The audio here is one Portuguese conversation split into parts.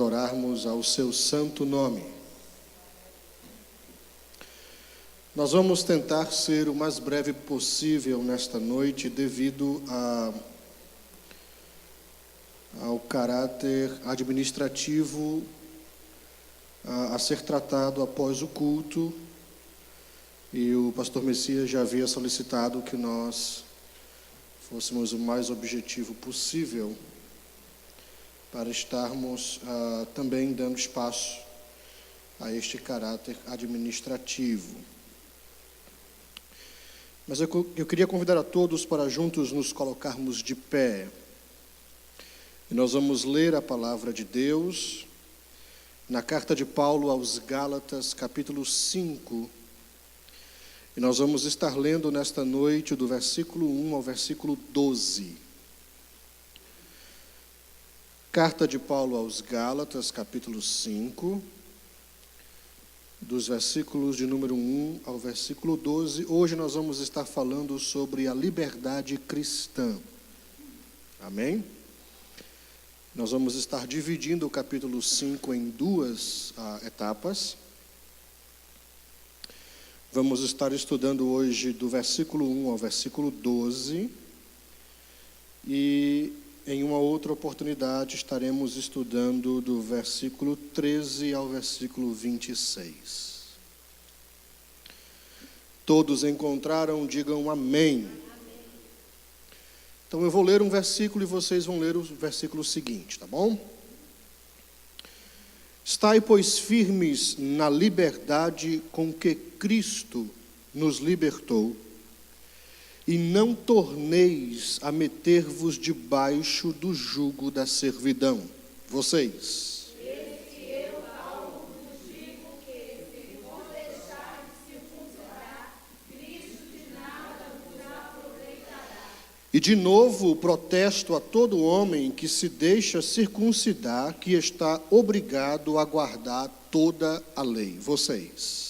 adorarmos ao seu santo nome. Nós vamos tentar ser o mais breve possível nesta noite, devido ao caráter administrativo a ser tratado após o culto, e o pastor Messias já havia solicitado que nós fôssemos o mais objetivo possível para estarmos também dando espaço a este caráter administrativo. Mas eu queria convidar a todos para juntos nos colocarmos de pé. E nós vamos ler a palavra de Deus na carta de Paulo aos Gálatas, capítulo 5. E nós vamos estar lendo nesta noite do versículo 1 ao versículo 12. Carta de Paulo aos Gálatas, capítulo 5, dos versículos de número 1 ao versículo 12. Hoje nós vamos estar falando sobre a liberdade cristã. Amém? Nós vamos estar dividindo o capítulo 5 em duas etapas. Vamos estar estudando hoje do versículo 1 ao versículo 12. E em uma outra oportunidade estaremos estudando do versículo 13 ao versículo 26. Todos encontraram, digam amém. Então eu vou ler um versículo e vocês vão ler o versículo seguinte, tá bom? Estai, pois, firmes na liberdade com que Cristo nos libertou, e não torneis a meter-vos debaixo do jugo da servidão. Vocês. Eu, Paulo, vos digo que, se vos deixar de circuncidar, Cristo de nada vos aproveitará. E de novo protesto a todo homem que se deixa circuncidar, que está obrigado a guardar toda a lei. Vocês.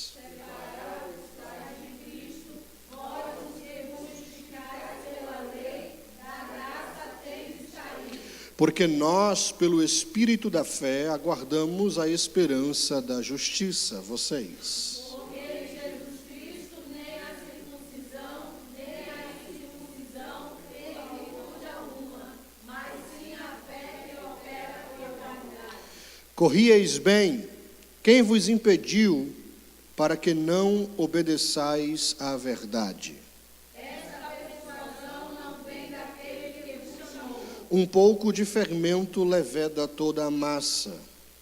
Porque nós, pelo Espírito da fé, aguardamos a esperança da justiça. Vocês. Porque em Jesus Cristo nem a circuncisão, nem a incircuncisão tem virtude alguma, mas sim a fé que opera pela caridade. Corrieis bem, quem vos impediu para que não obedeçais à verdade? Um pouco de fermento leveda toda a massa.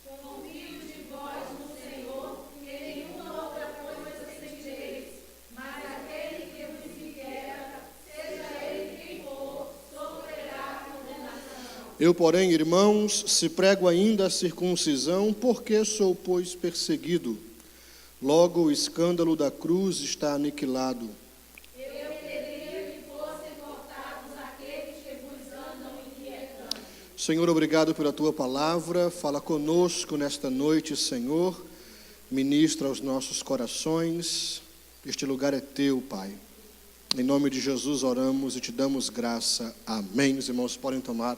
Confio de vós no Senhor, que nenhuma outra coisa sentireis, mas aquele que vos inquieta, seja ele quem for, sofrerá condenação. Eu, porém, irmãos, se prego ainda a circuncisão, porque sou, pois, perseguido. Logo o escândalo da cruz está aniquilado. Senhor, obrigado pela Tua palavra, fala conosco nesta noite, Senhor, ministra aos nossos corações, este lugar é Teu, Pai. Em nome de Jesus oramos e Te damos graça, amém. Os irmãos podem tomar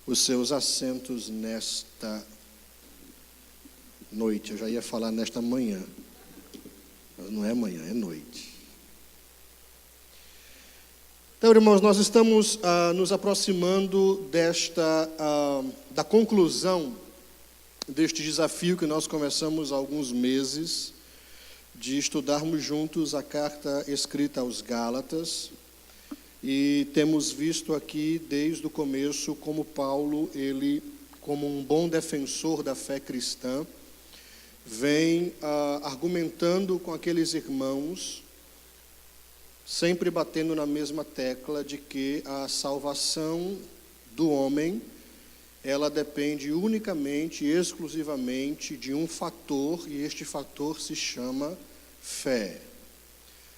os seus assentos nesta noite. Eu já ia falar nesta manhã, mas não é manhã, é noite. Então, irmãos, nós estamos nos aproximando da conclusão deste desafio que nós começamos há alguns meses, de estudarmos juntos a carta escrita aos Gálatas, e temos visto aqui desde o começo como Paulo, ele, como um bom defensor da fé cristã, vem argumentando com aqueles irmãos, sempre batendo na mesma tecla de que a salvação do homem, ela depende unicamente e exclusivamente de um fator, e este fator se chama fé.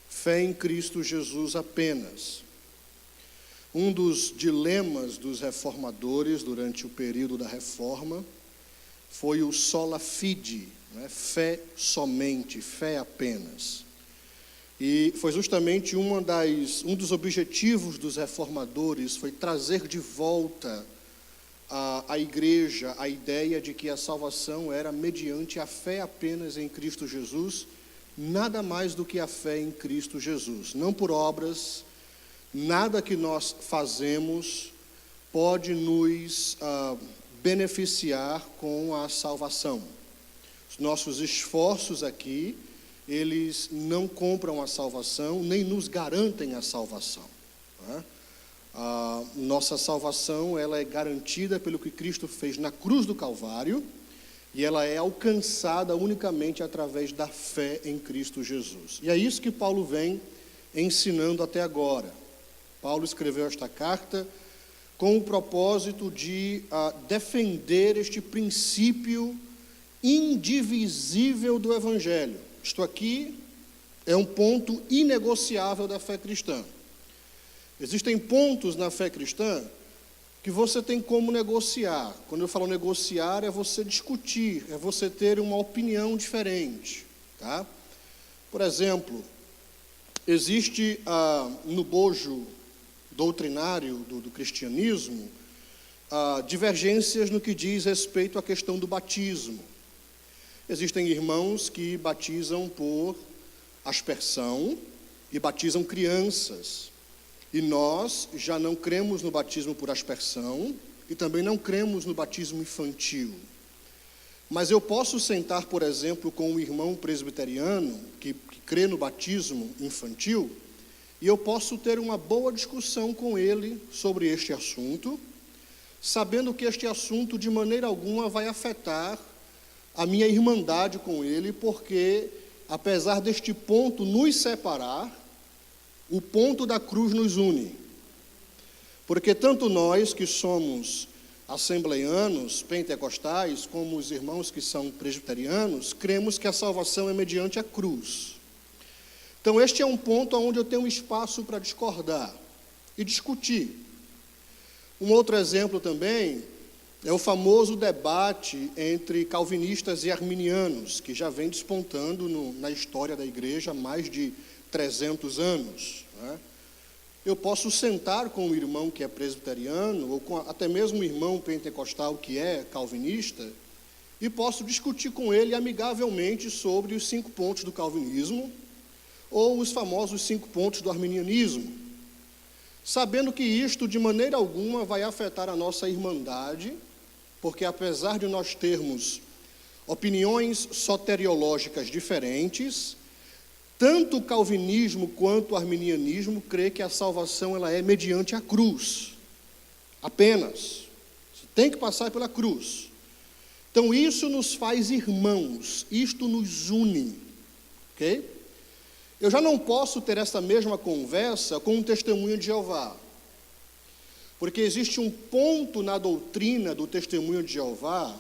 Fé em Cristo Jesus apenas. Um dos dilemas dos reformadores durante o período da Reforma foi o sola fide, né? Fé somente, fé apenas. E foi justamente um dos objetivos dos reformadores, foi trazer de volta a igreja a ideia de que a salvação era mediante a fé apenas em Cristo Jesus, nada mais do que a fé em Cristo Jesus. Não por obras, nada que nós fazemos pode nos beneficiar com a salvação. Os nossos esforços aqui, eles não compram a salvação, nem nos garantem a salvação, né? A nossa salvação, ela é garantida pelo que Cristo fez na cruz do Calvário, e ela é alcançada unicamente através da fé em Cristo Jesus. E é isso que Paulo vem ensinando até agora. Paulo escreveu esta carta com o propósito de defender este princípio indivisível do Evangelho. Isto aqui é um ponto inegociável da fé cristã. Existem pontos na fé cristã que você tem como negociar. Quando eu falo negociar, é você discutir, é você ter uma opinião diferente, tá? Por exemplo, existe no bojo doutrinário do cristianismo divergências no que diz respeito à questão do batismo. Existem irmãos que batizam por aspersão e batizam crianças. E nós já não cremos no batismo por aspersão e também não cremos no batismo infantil. Mas eu posso sentar, por exemplo, com um irmão presbiteriano que crê no batismo infantil, e eu posso ter uma boa discussão com ele sobre este assunto, sabendo que este assunto de maneira alguma vai afetar a minha irmandade com ele, porque apesar deste ponto nos separar, o ponto da cruz nos une. Porque tanto nós que somos assembleianos, pentecostais, como os irmãos que são presbiterianos, cremos que a salvação é mediante a cruz. Então este é um ponto onde eu tenho espaço para discordar e discutir. Um outro exemplo também é o famoso debate entre calvinistas e arminianos, que já vem despontando na história da igreja há mais de 300 anos, né? Eu posso sentar com um irmão que é presbiteriano, ou com até mesmo um irmão pentecostal que é calvinista, e posso discutir com ele amigavelmente sobre os 5 pontos do calvinismo, ou os famosos 5 pontos do arminianismo, sabendo que isto de maneira alguma vai afetar a nossa irmandade, porque apesar de nós termos opiniões soteriológicas diferentes, tanto o calvinismo quanto o arminianismo crê que a salvação ela é mediante a cruz, apenas. Você tem que passar pela cruz. Então isso nos faz irmãos, isto nos une, ok? Eu já não posso ter essa mesma conversa com um testemunho de Jeová, porque existe um ponto na doutrina do testemunho de Jeová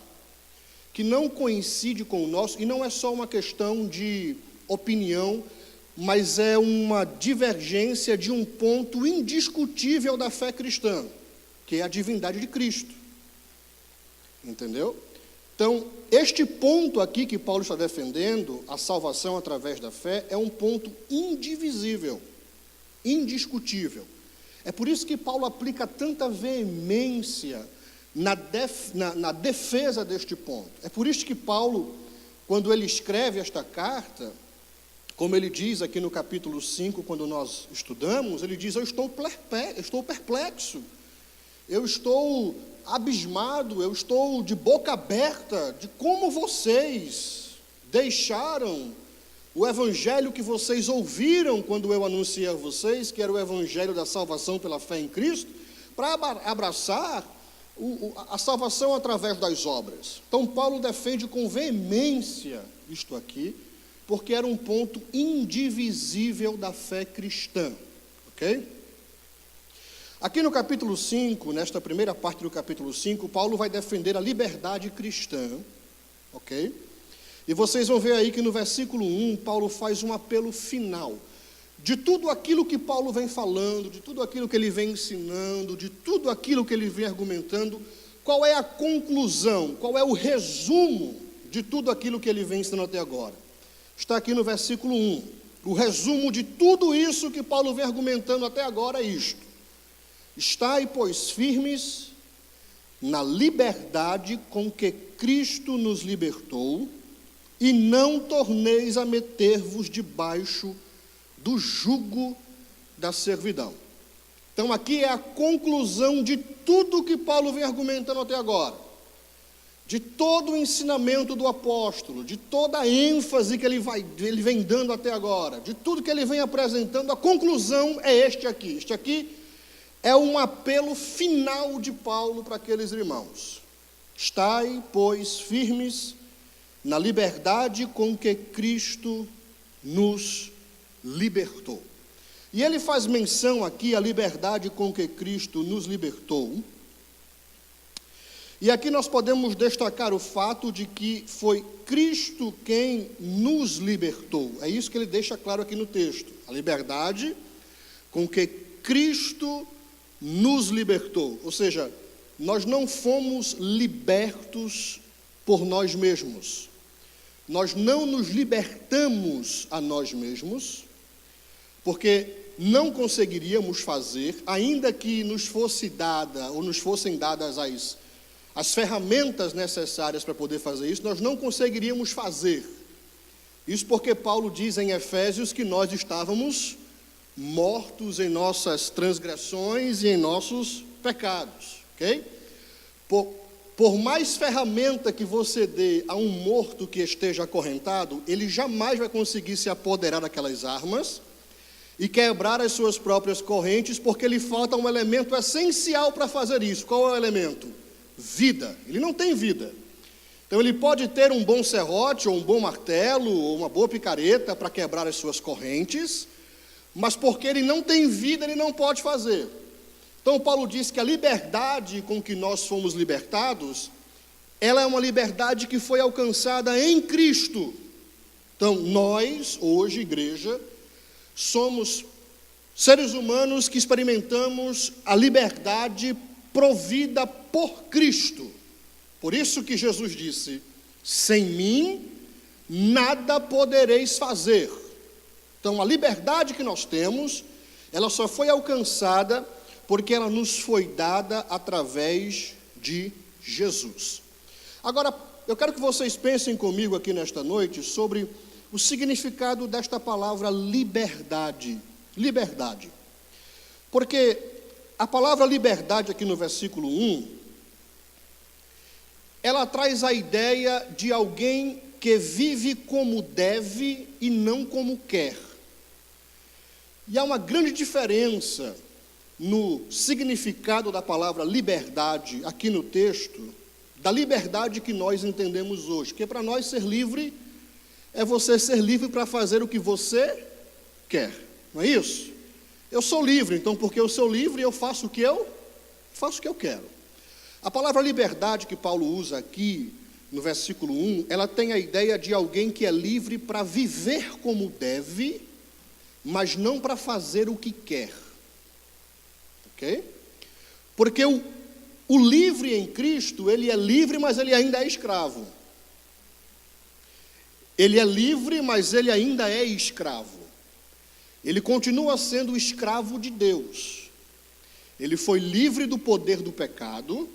que não coincide com o nosso, e não é só uma questão de opinião, mas é uma divergência de um ponto indiscutível da fé cristã, que é a divindade de Cristo. Entendeu? Então, este ponto aqui que Paulo está defendendo, a salvação através da fé, é um ponto indivisível, indiscutível. É por isso que Paulo aplica tanta veemência na defesa deste ponto. É por isso que Paulo, quando ele escreve esta carta, como ele diz aqui no capítulo 5, quando nós estudamos, ele diz, eu estou perplexo, eu estou abismado, eu estou de boca aberta de como vocês deixaram o evangelho que vocês ouviram quando eu anunciei a vocês, que era o evangelho da salvação pela fé em Cristo, para abraçar a salvação através das obras. Então Paulo defende com veemência isto aqui, porque era um ponto indivisível da fé cristã, ok? Aqui no capítulo 5, nesta primeira parte do capítulo 5, Paulo vai defender a liberdade cristã, ok? E vocês vão ver aí que no versículo 1, Paulo faz um apelo final. De tudo aquilo que Paulo vem falando, de tudo aquilo que ele vem ensinando, de tudo aquilo que ele vem argumentando, qual é a conclusão, qual é o resumo de tudo aquilo que ele vem ensinando até agora? Está aqui no versículo 1. O resumo de tudo isso que Paulo vem argumentando até agora é isto. Estai, pois, firmes na liberdade com que Cristo nos libertou, e não torneis a meter-vos debaixo do jugo da servidão. Então aqui é a conclusão de tudo que Paulo vem argumentando até agora, de todo o ensinamento do apóstolo, de toda a ênfase que ele vem dando até agora, de tudo que ele vem apresentando. A conclusão é este aqui. Este aqui é um apelo final de Paulo para aqueles irmãos. Estai, pois, firmes na liberdade com que Cristo nos libertou. E ele faz menção aqui à liberdade com que Cristo nos libertou. E aqui nós podemos destacar o fato de que foi Cristo quem nos libertou. É isso que ele deixa claro aqui no texto. A liberdade com que Cristo nos libertou. Ou seja, nós não fomos libertos por nós mesmos. Nós não nos libertamos a nós mesmos, porque não conseguiríamos fazer, ainda que nos fosse dada, ou nos fossem dadas as ferramentas necessárias para poder fazer isso, nós não conseguiríamos fazer. Isso porque Paulo diz em Efésios que nós estávamos mortos em nossas transgressões e em nossos pecados, ok? Por mais ferramenta que você dê a um morto que esteja acorrentado, ele jamais vai conseguir se apoderar daquelas armas e quebrar as suas próprias correntes, porque lhe falta um elemento essencial para fazer isso. Qual é o elemento? Vida. Ele não tem vida. Então ele pode ter um bom serrote, ou um bom martelo, ou uma boa picareta para quebrar as suas correntes, mas porque ele não tem vida, ele não pode fazer. Então Paulo diz que a liberdade com que nós fomos libertados, ela é uma liberdade que foi alcançada em Cristo. Então nós, hoje, igreja, somos seres humanos que experimentamos a liberdade provida por Cristo. Por isso que Jesus disse: sem mim nada podereis fazer. Então a liberdade que nós temos, ela só foi alcançada porque ela nos foi dada através de Jesus. Agora, eu quero que vocês pensem comigo aqui nesta noite sobre o significado desta palavra liberdade. Liberdade. Porque a palavra liberdade aqui no versículo 1, ela traz a ideia de alguém que vive como deve e não como quer. E há uma grande diferença no significado da palavra liberdade aqui no texto, da liberdade que nós entendemos hoje. Porque para nós ser livre é você ser livre para fazer o que você quer, não é isso? Eu sou livre, então porque eu sou livre eu faço o que eu quero. A palavra liberdade que Paulo usa aqui no versículo 1, ela tem a ideia de alguém que é livre para viver como deve, mas não para fazer o que quer. Ok? Porque o livre em Cristo, ele é livre, mas ele ainda é escravo. Ele é livre, mas ele ainda é escravo. Ele continua sendo escravo de Deus. Ele foi livre do poder do pecado,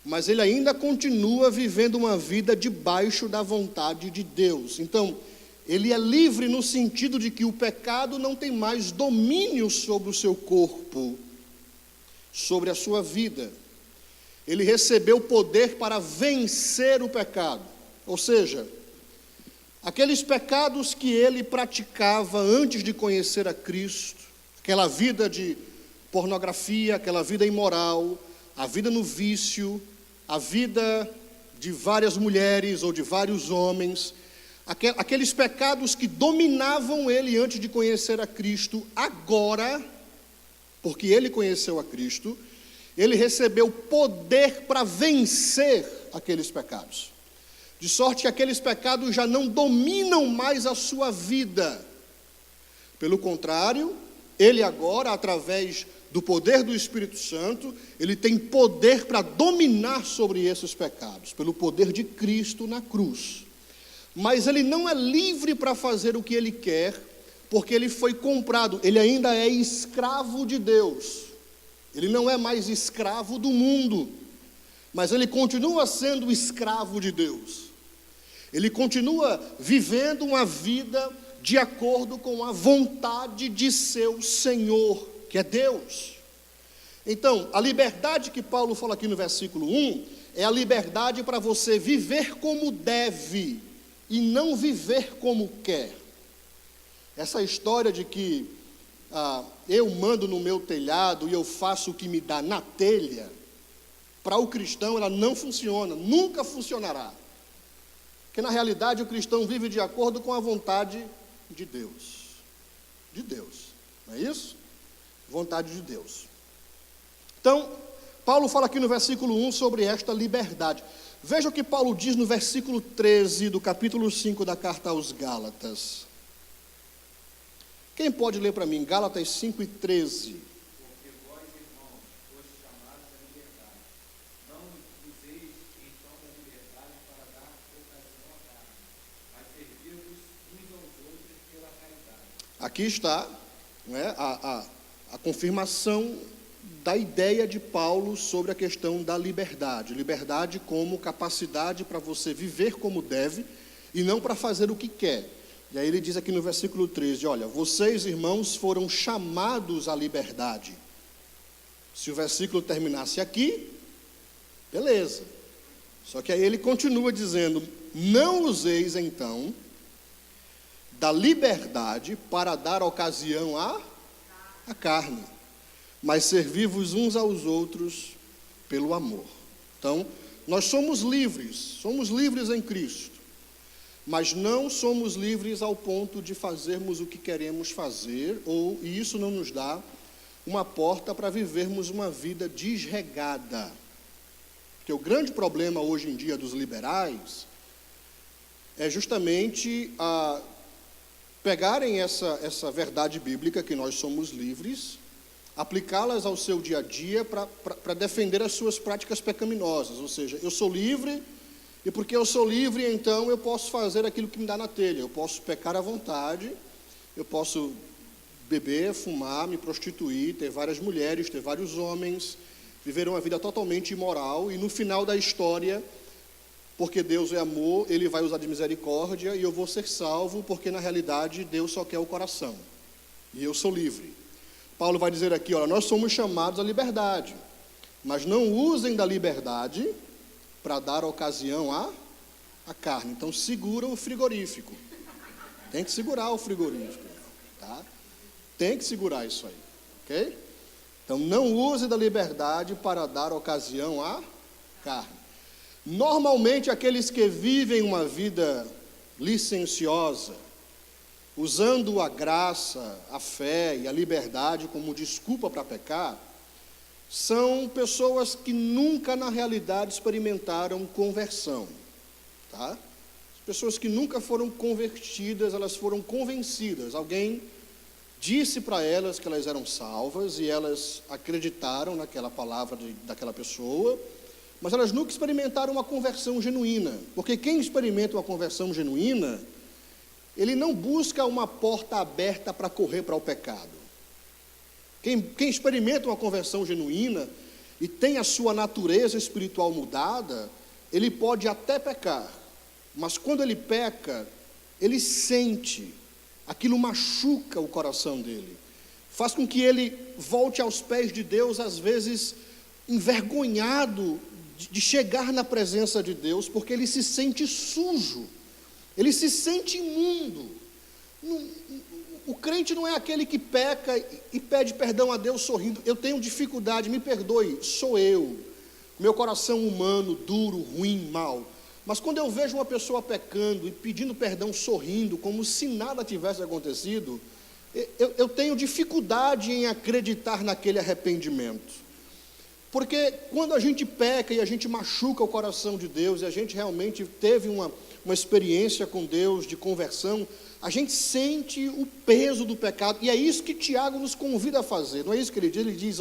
mas ele ainda continua vivendo uma vida debaixo da vontade de Deus. Então, ele é livre no sentido de que o pecado não tem mais domínio sobre o seu corpo, sobre a sua vida. Ele recebeu poder para vencer o pecado. Ou seja, aqueles pecados que ele praticava antes de conhecer a Cristo, aquela vida de pornografia, aquela vida imoral, a vida no vício, a vida de várias mulheres ou de vários homens, aqueles pecados que dominavam ele antes de conhecer a Cristo, agora, porque ele conheceu a Cristo, ele recebeu poder para vencer aqueles pecados. De sorte que aqueles pecados já não dominam mais a sua vida. Pelo contrário, ele agora, através do poder do Espírito Santo, ele tem poder para dominar sobre esses pecados, pelo poder de Cristo na cruz. Mas ele não é livre para fazer o que ele quer, porque ele foi comprado, ele ainda é escravo de Deus. Ele não é mais escravo do mundo. mas ele continua sendo escravo de Deus. Ele continua vivendo uma vida de acordo com a vontade de seu Senhor, que é Deus. Então, a liberdade que Paulo fala aqui no versículo 1, é a liberdade para você viver como deve, e não viver como quer. Essa história de que eu mando no meu telhado e eu faço o que me dá na telha, para o cristão ela não funciona, nunca funcionará. Porque na realidade o cristão vive de acordo com a vontade de Deus. De Deus, não é isso? Vontade de Deus. Então, Paulo fala aqui no versículo 1 sobre esta liberdade. Veja o que Paulo diz no versículo 13 do capítulo 5 da carta aos Gálatas. Quem pode ler para mim? Gálatas 5 e 13. Porque vós, irmãos, foste chamados à liberdade. Não useis então da liberdade para dar ocasião à carne, mas servi-vos uns aos outros pela caridade. Aqui está, não é, a confirmação da ideia de Paulo sobre a questão da liberdade. Liberdade como capacidade para você viver como deve e não para fazer o que quer. E aí ele diz aqui no versículo 13, olha, vocês, irmãos, foram chamados à liberdade. Se o versículo terminasse aqui, beleza. Só que aí ele continua dizendo, não useis então da liberdade para dar ocasião à carne, mas servi-vos uns aos outros pelo amor. Então, nós somos livres em Cristo, mas não somos livres ao ponto de fazermos o que queremos fazer, e isso não nos dá uma porta para vivermos uma vida desregada. Porque o grande problema hoje em dia dos liberais é justamente pegarem essa verdade bíblica que nós somos livres, aplicá-las ao seu dia a dia para defender as suas práticas pecaminosas. Ou seja, eu sou livre, e porque eu sou livre, então eu posso fazer aquilo que me dá na telha. Eu posso pecar à vontade, eu posso beber, fumar, me prostituir, ter várias mulheres, ter vários homens, viver uma vida totalmente imoral, e no final da história, porque Deus é amor, Ele vai usar de misericórdia, e eu vou ser salvo, porque na realidade Deus só quer o coração, e eu sou livre. Paulo vai dizer aqui, olha, nós somos chamados à liberdade, mas não usem da liberdade para dar ocasião à carne. Então segura o frigorífico. Tem que segurar o frigorífico, tá? Tem que segurar isso aí, ok? Então não use da liberdade para dar ocasião à carne. Normalmente aqueles que vivem uma vida licenciosa, usando a graça, a fé e a liberdade como desculpa para pecar, são pessoas que nunca na realidade experimentaram conversão, tá? As pessoas que nunca foram convertidas, elas foram convencidas. Alguém disse para elas que elas eram salvas e elas acreditaram naquela palavra daquela pessoa, mas elas nunca experimentaram uma conversão genuína, porque quem experimenta uma conversão genuína, ele não busca uma porta aberta para correr para o pecado. Quem experimenta uma conversão genuína e tem a sua natureza espiritual mudada, ele pode até pecar, mas quando ele peca, ele sente, aquilo machuca o coração dele, faz com que ele volte aos pés de Deus, às vezes envergonhado de chegar na presença de Deus, porque ele se sente sujo, ele se sente imundo. O crente não é aquele que peca e pede perdão a Deus sorrindo. Eu tenho dificuldade, me perdoe, sou eu. Meu coração humano, duro, ruim, mau. Mas quando eu vejo uma pessoa pecando e pedindo perdão sorrindo, como se nada tivesse acontecido, eu tenho dificuldade em acreditar naquele arrependimento. Porque quando a gente peca e a gente machuca o coração de Deus, e a gente realmente teve uma experiência com Deus de conversão, a gente sente o peso do pecado, e é isso que Tiago nos convida a fazer, não é isso que ele diz? Ele diz,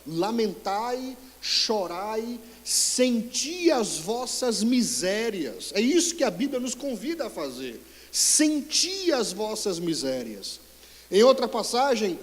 lamentai, chorai, senti as vossas misérias, é isso que a Bíblia nos convida a fazer, senti as vossas misérias. Em outra passagem,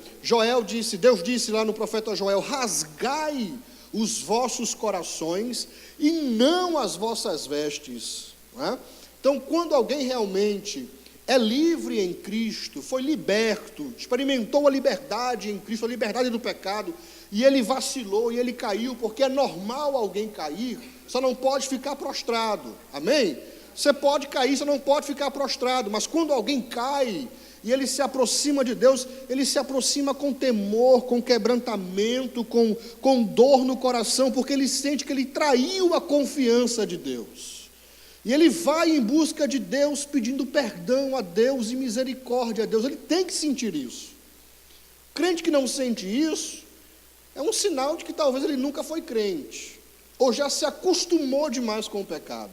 Deus disse lá no profeta Joel, rasgai os vossos corações e não as vossas vestes. Não é? Então, quando alguém realmente é livre em Cristo, foi liberto, experimentou a liberdade em Cristo, a liberdade do pecado, e ele vacilou, e ele caiu, porque é normal alguém cair, só não pode ficar prostrado, amém? Você pode cair, você não pode ficar prostrado, mas quando alguém cai, e ele se aproxima de Deus, ele se aproxima com temor, com quebrantamento, com dor no coração, porque ele sente que ele traiu a confiança de Deus. E ele vai em busca de Deus, pedindo perdão a Deus e misericórdia a Deus. Ele tem que sentir isso. O crente que não sente isso, é um sinal de que talvez ele nunca foi crente, ou já se acostumou demais com o pecado,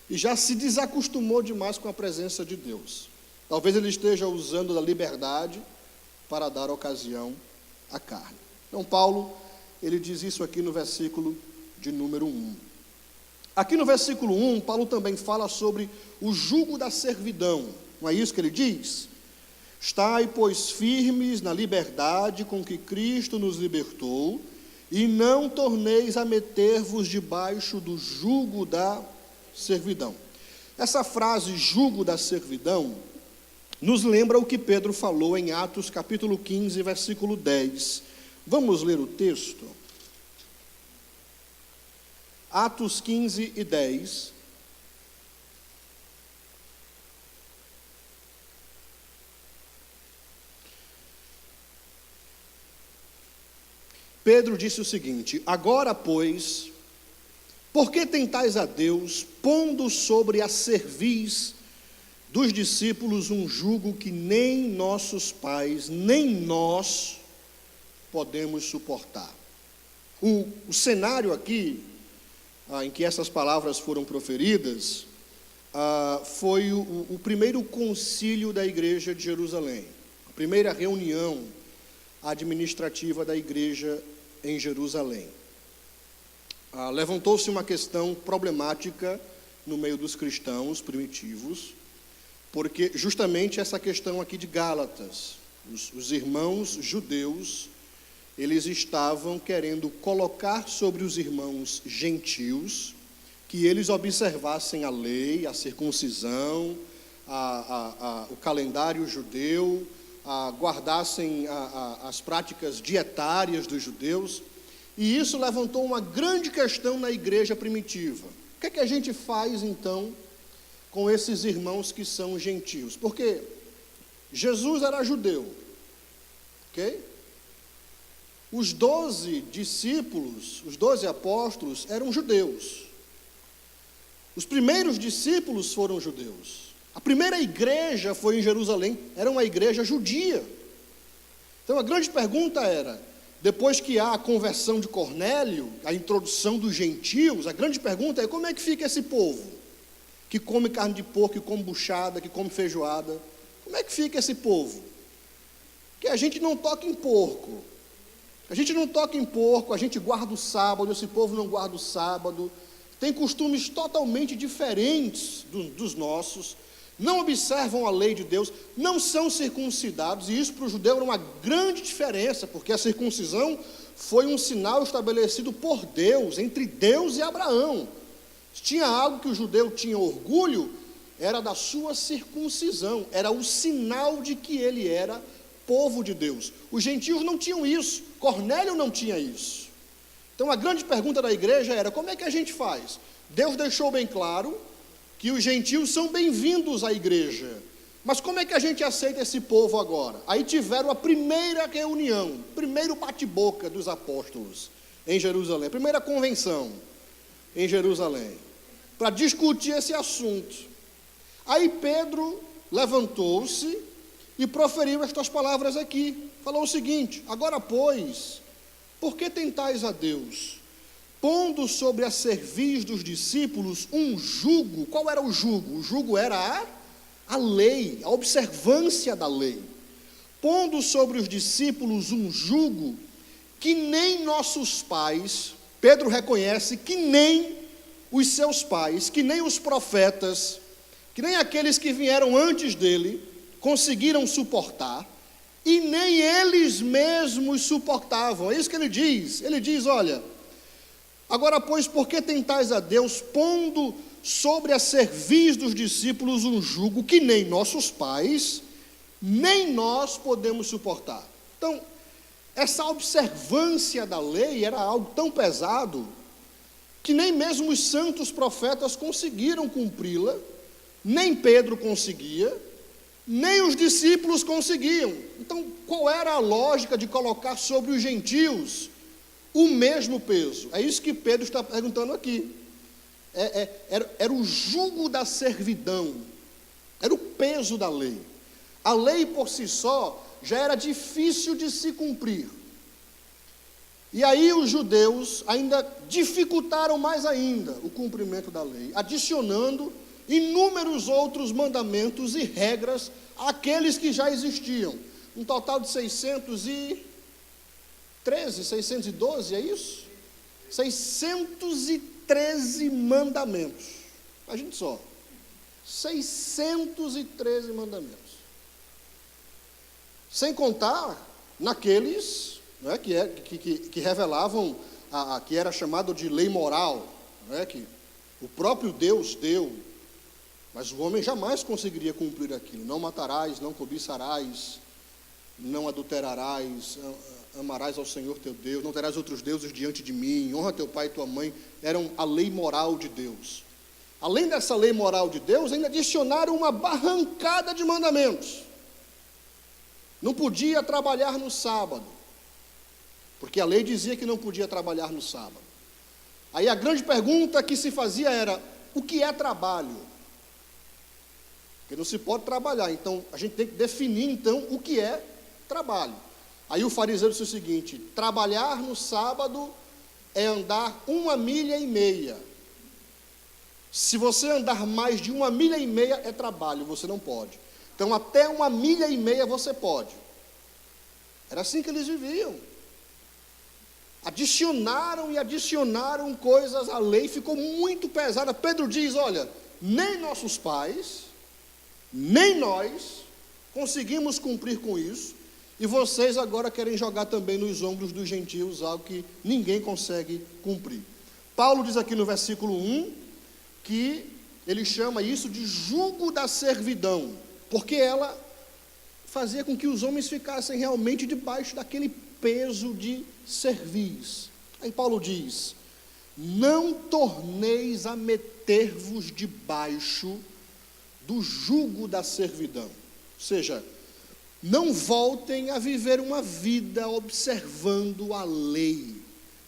e já se desacostumou demais com a presença de Deus. Talvez ele esteja usando da liberdade para dar ocasião à carne. Então Paulo, ele diz isso aqui no versículo de número 1. Aqui no versículo 1, Paulo também fala sobre o jugo da servidão. Não é isso que ele diz? Estai, pois, firmes na liberdade com que Cristo nos libertou, e não torneis a meter-vos debaixo do jugo da servidão. Essa frase, jugo da servidão, nos lembra o que Pedro falou em Atos capítulo 15, versículo 10. Vamos ler o texto? Atos 15 e 10. Pedro disse o seguinte: agora, pois, por que tentais a Deus, pondo sobre a cerviz dos discípulos um jugo que nem nossos pais, nem nós podemos suportar? O cenário aqui, em que essas palavras foram proferidas, foi o primeiro concílio da igreja de Jerusalém, a primeira reunião administrativa da igreja em Jerusalém. Levantou-se uma questão problemática no meio dos cristãos primitivos, porque justamente essa questão aqui de Gálatas, os irmãos judeus, eles estavam querendo colocar sobre os irmãos gentios que eles observassem a lei, a circuncisão, o calendário judeu, guardassem as práticas dietárias dos judeus, e isso levantou uma grande questão na igreja primitiva. O que é que a gente faz então com esses irmãos que são gentios? Porque Jesus era judeu, ok? Os 12 discípulos, os 12 apóstolos eram judeus. Os primeiros discípulos foram judeus. A primeira igreja foi em Jerusalém, era uma igreja judia. Então a grande pergunta era, depois que há a conversão de Cornélio, a introdução dos gentios, a grande pergunta é como é que fica esse povo? Que come carne de porco, que come buchada, que come feijoada. Como é que fica esse povo? Que a gente não toca em porco. A gente não toca em porco, a gente guarda o sábado, esse povo não guarda o sábado, tem costumes totalmente diferentes dos nossos, não observam a lei de Deus, não são circuncidados, e isso para o judeu era uma grande diferença, porque a circuncisão foi um sinal estabelecido por Deus, entre Deus e Abraão. Se tinha algo que o judeu tinha orgulho, era da sua circuncisão, era o sinal de que ele era povo de Deus. Os gentios não tinham isso, Cornélio não tinha isso. Então a grande pergunta da igreja era, como é que a gente faz? Deus deixou bem claro que os gentios são bem-vindos à igreja, mas como é que a gente aceita esse povo agora? Aí tiveram a primeira reunião, primeiro bate-boca dos apóstolos em Jerusalém, a primeira convenção em Jerusalém, para discutir esse assunto. Aí Pedro levantou-se e proferiu estas palavras aqui. Falou o seguinte: agora, pois, por que tentais a Deus, pondo sobre a cerviz dos discípulos um jugo? Qual era o jugo? O jugo era a lei, a observância da lei. Pondo sobre os discípulos um jugo que nem nossos pais, Pedro reconhece que nem os seus pais, que nem os profetas, que nem aqueles que vieram antes dele, conseguiram suportar, e nem eles mesmos suportavam. É isso que ele diz. Ele diz, olha, Agora, pois, por que tentais a Deus, pondo sobre a cerviz dos discípulos um jugo que nem nossos pais, nem nós podemos suportar? Então, essa observância da lei era algo tão pesado que nem mesmo os santos profetas conseguiram cumpri-la, nem Pedro conseguia, nem os discípulos conseguiam. Então, qual era a lógica de colocar sobre os gentios o mesmo peso? É isso que Pedro está perguntando aqui. Era o jugo da servidão, era o peso da lei. A lei por si só já era difícil de se cumprir. E aí os judeus ainda dificultaram mais ainda o cumprimento da lei, adicionando inúmeros outros mandamentos e regras àqueles que já existiam. Um total de 612, é isso? 613 mandamentos. Imagine só, 613 mandamentos. Sem contar naqueles, né, que revelavam, que era chamado de lei moral, né, que o próprio Deus deu, mas o homem jamais conseguiria cumprir aquilo. Não matarás, não cobiçarás, não adulterarás, amarás ao Senhor teu Deus, não terás outros deuses diante de mim, honra teu pai e tua mãe. Eram a lei moral de Deus. Além dessa lei moral de Deus, ainda adicionaram uma barrancada de mandamentos. Não podia trabalhar no sábado, porque a lei dizia que não podia trabalhar no sábado. Aí a grande pergunta que se fazia era: o que é trabalho? Porque não se pode trabalhar, então a gente tem que definir então o que é trabalho. Aí o fariseu disse o seguinte: trabalhar no sábado é andar 1,5 milha. Se você andar mais de 1,5 milha é trabalho, você não pode. Então até 1,5 milha você pode. Era assim que eles viviam. Adicionaram e adicionaram coisas à lei, ficou muito pesada. Pedro diz: olha, nem nossos pais, nem nós conseguimos cumprir com isso, e vocês agora querem jogar também nos ombros dos gentios algo que ninguém consegue cumprir. Paulo diz aqui no versículo 1 que ele chama isso de jugo da servidão, porque ela fazia com que os homens ficassem realmente debaixo daquele peso de cerviz. Aí Paulo diz: não torneis a meter-vos debaixo do jugo da servidão. Ou seja, não voltem a viver uma vida observando a lei.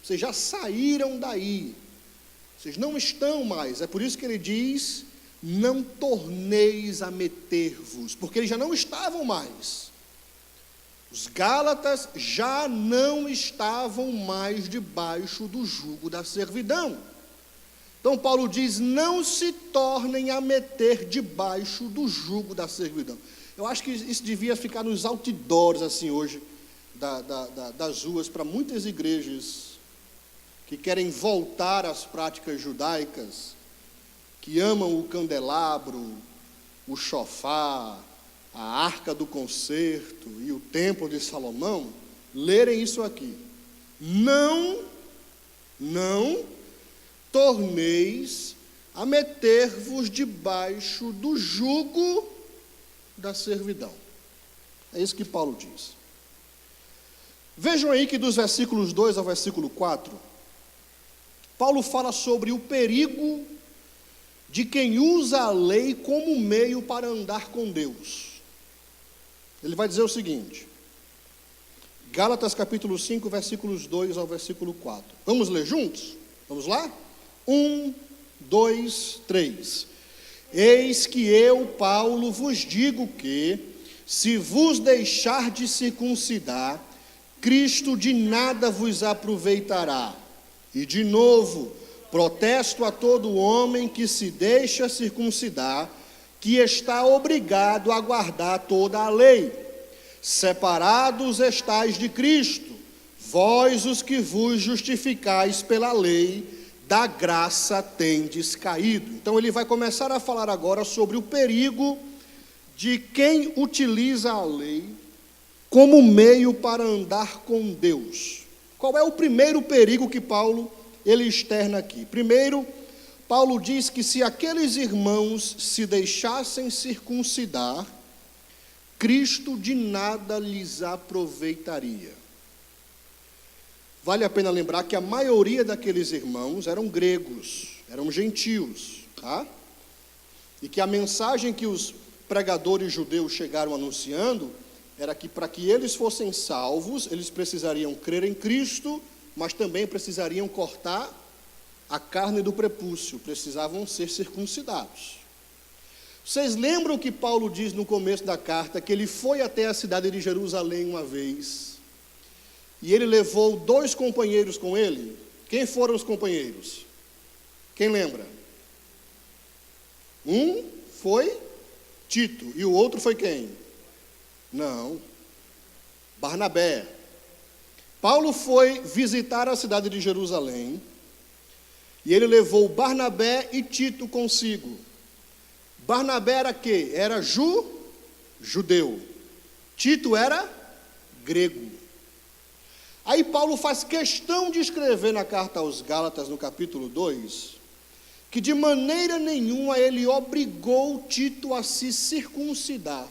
Vocês já saíram daí. Vocês não estão mais. É por isso que ele diz: não torneis a meter-vos, porque eles já não estavam mais. Os Gálatas já não estavam mais debaixo do jugo da servidão. Então Paulo diz: não se tornem a meter debaixo do jugo da servidão. Eu acho que isso devia ficar nos outdoors assim hoje, das ruas, para muitas igrejas que querem voltar às práticas judaicas, que amam o candelabro, o chofar, a arca do concerto e o templo de Salomão, lerem isso aqui: não torneis a meter-vos debaixo do jugo da servidão. É isso que Paulo diz. Vejam aí que dos versículos 2 ao versículo 4, Paulo fala sobre o perigo de quem usa a lei como meio para andar com Deus. Ele vai dizer o seguinte, Gálatas capítulo 5, versículos 2 ao versículo 4. Vamos ler juntos? Vamos lá? 1, 2, 3. Eis que eu, Paulo, vos digo que, se vos deixar de circuncidar, Cristo de nada vos aproveitará. E de novo, protesto a todo homem que se deixa circuncidar, que está obrigado a guardar toda a lei. Separados estais de Cristo, vós os que vos justificais pela lei, da graça tendes caído. Então ele vai começar a falar agora sobre o perigo de quem utiliza a lei como meio para andar com Deus. Qual é o primeiro perigo que Paulo ele externa aqui. Primeiro, Paulo diz que se aqueles irmãos se deixassem circuncidar, Cristo de nada lhes aproveitaria. Vale a pena lembrar que a maioria daqueles irmãos eram gregos, eram gentios, tá? E que a mensagem que os pregadores judeus chegaram anunciando era que para que eles fossem salvos, eles precisariam crer em Cristo, mas também precisariam cortar a carne do prepúcio, precisavam ser circuncidados. Vocês lembram que Paulo diz no começo da carta que ele foi até a cidade de Jerusalém uma vez, e ele levou 2 companheiros com ele? Quem foram os companheiros? Quem lembra? Um foi Tito, e o outro foi quem? Não, Barnabé. Paulo foi visitar a cidade de Jerusalém, e ele levou Barnabé e Tito consigo. Barnabé era quê? Era judeu. Tito era grego. Aí Paulo faz questão de escrever na carta aos Gálatas, no capítulo 2, que de maneira nenhuma ele obrigou Tito a se circuncidar,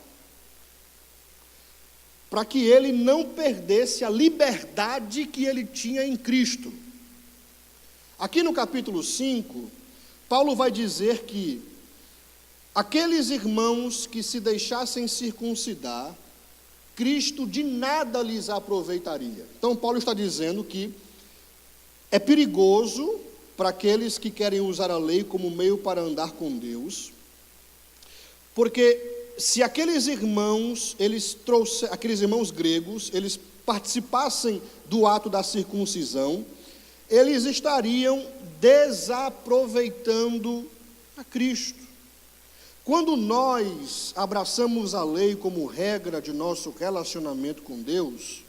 para que ele não perdesse a liberdade que ele tinha em Cristo. Aqui no capítulo 5, Paulo vai dizer que aqueles irmãos que se deixassem circuncidar, Cristo de nada lhes aproveitaria. Então Paulo está dizendo que é perigoso para aqueles que querem usar a lei como meio para andar com Deus, porque se aqueles irmãos, aqueles irmãos gregos, eles participassem do ato da circuncisão, eles estariam desaproveitando a Cristo. Quando nós abraçamos a lei como regra de nosso relacionamento com Deus,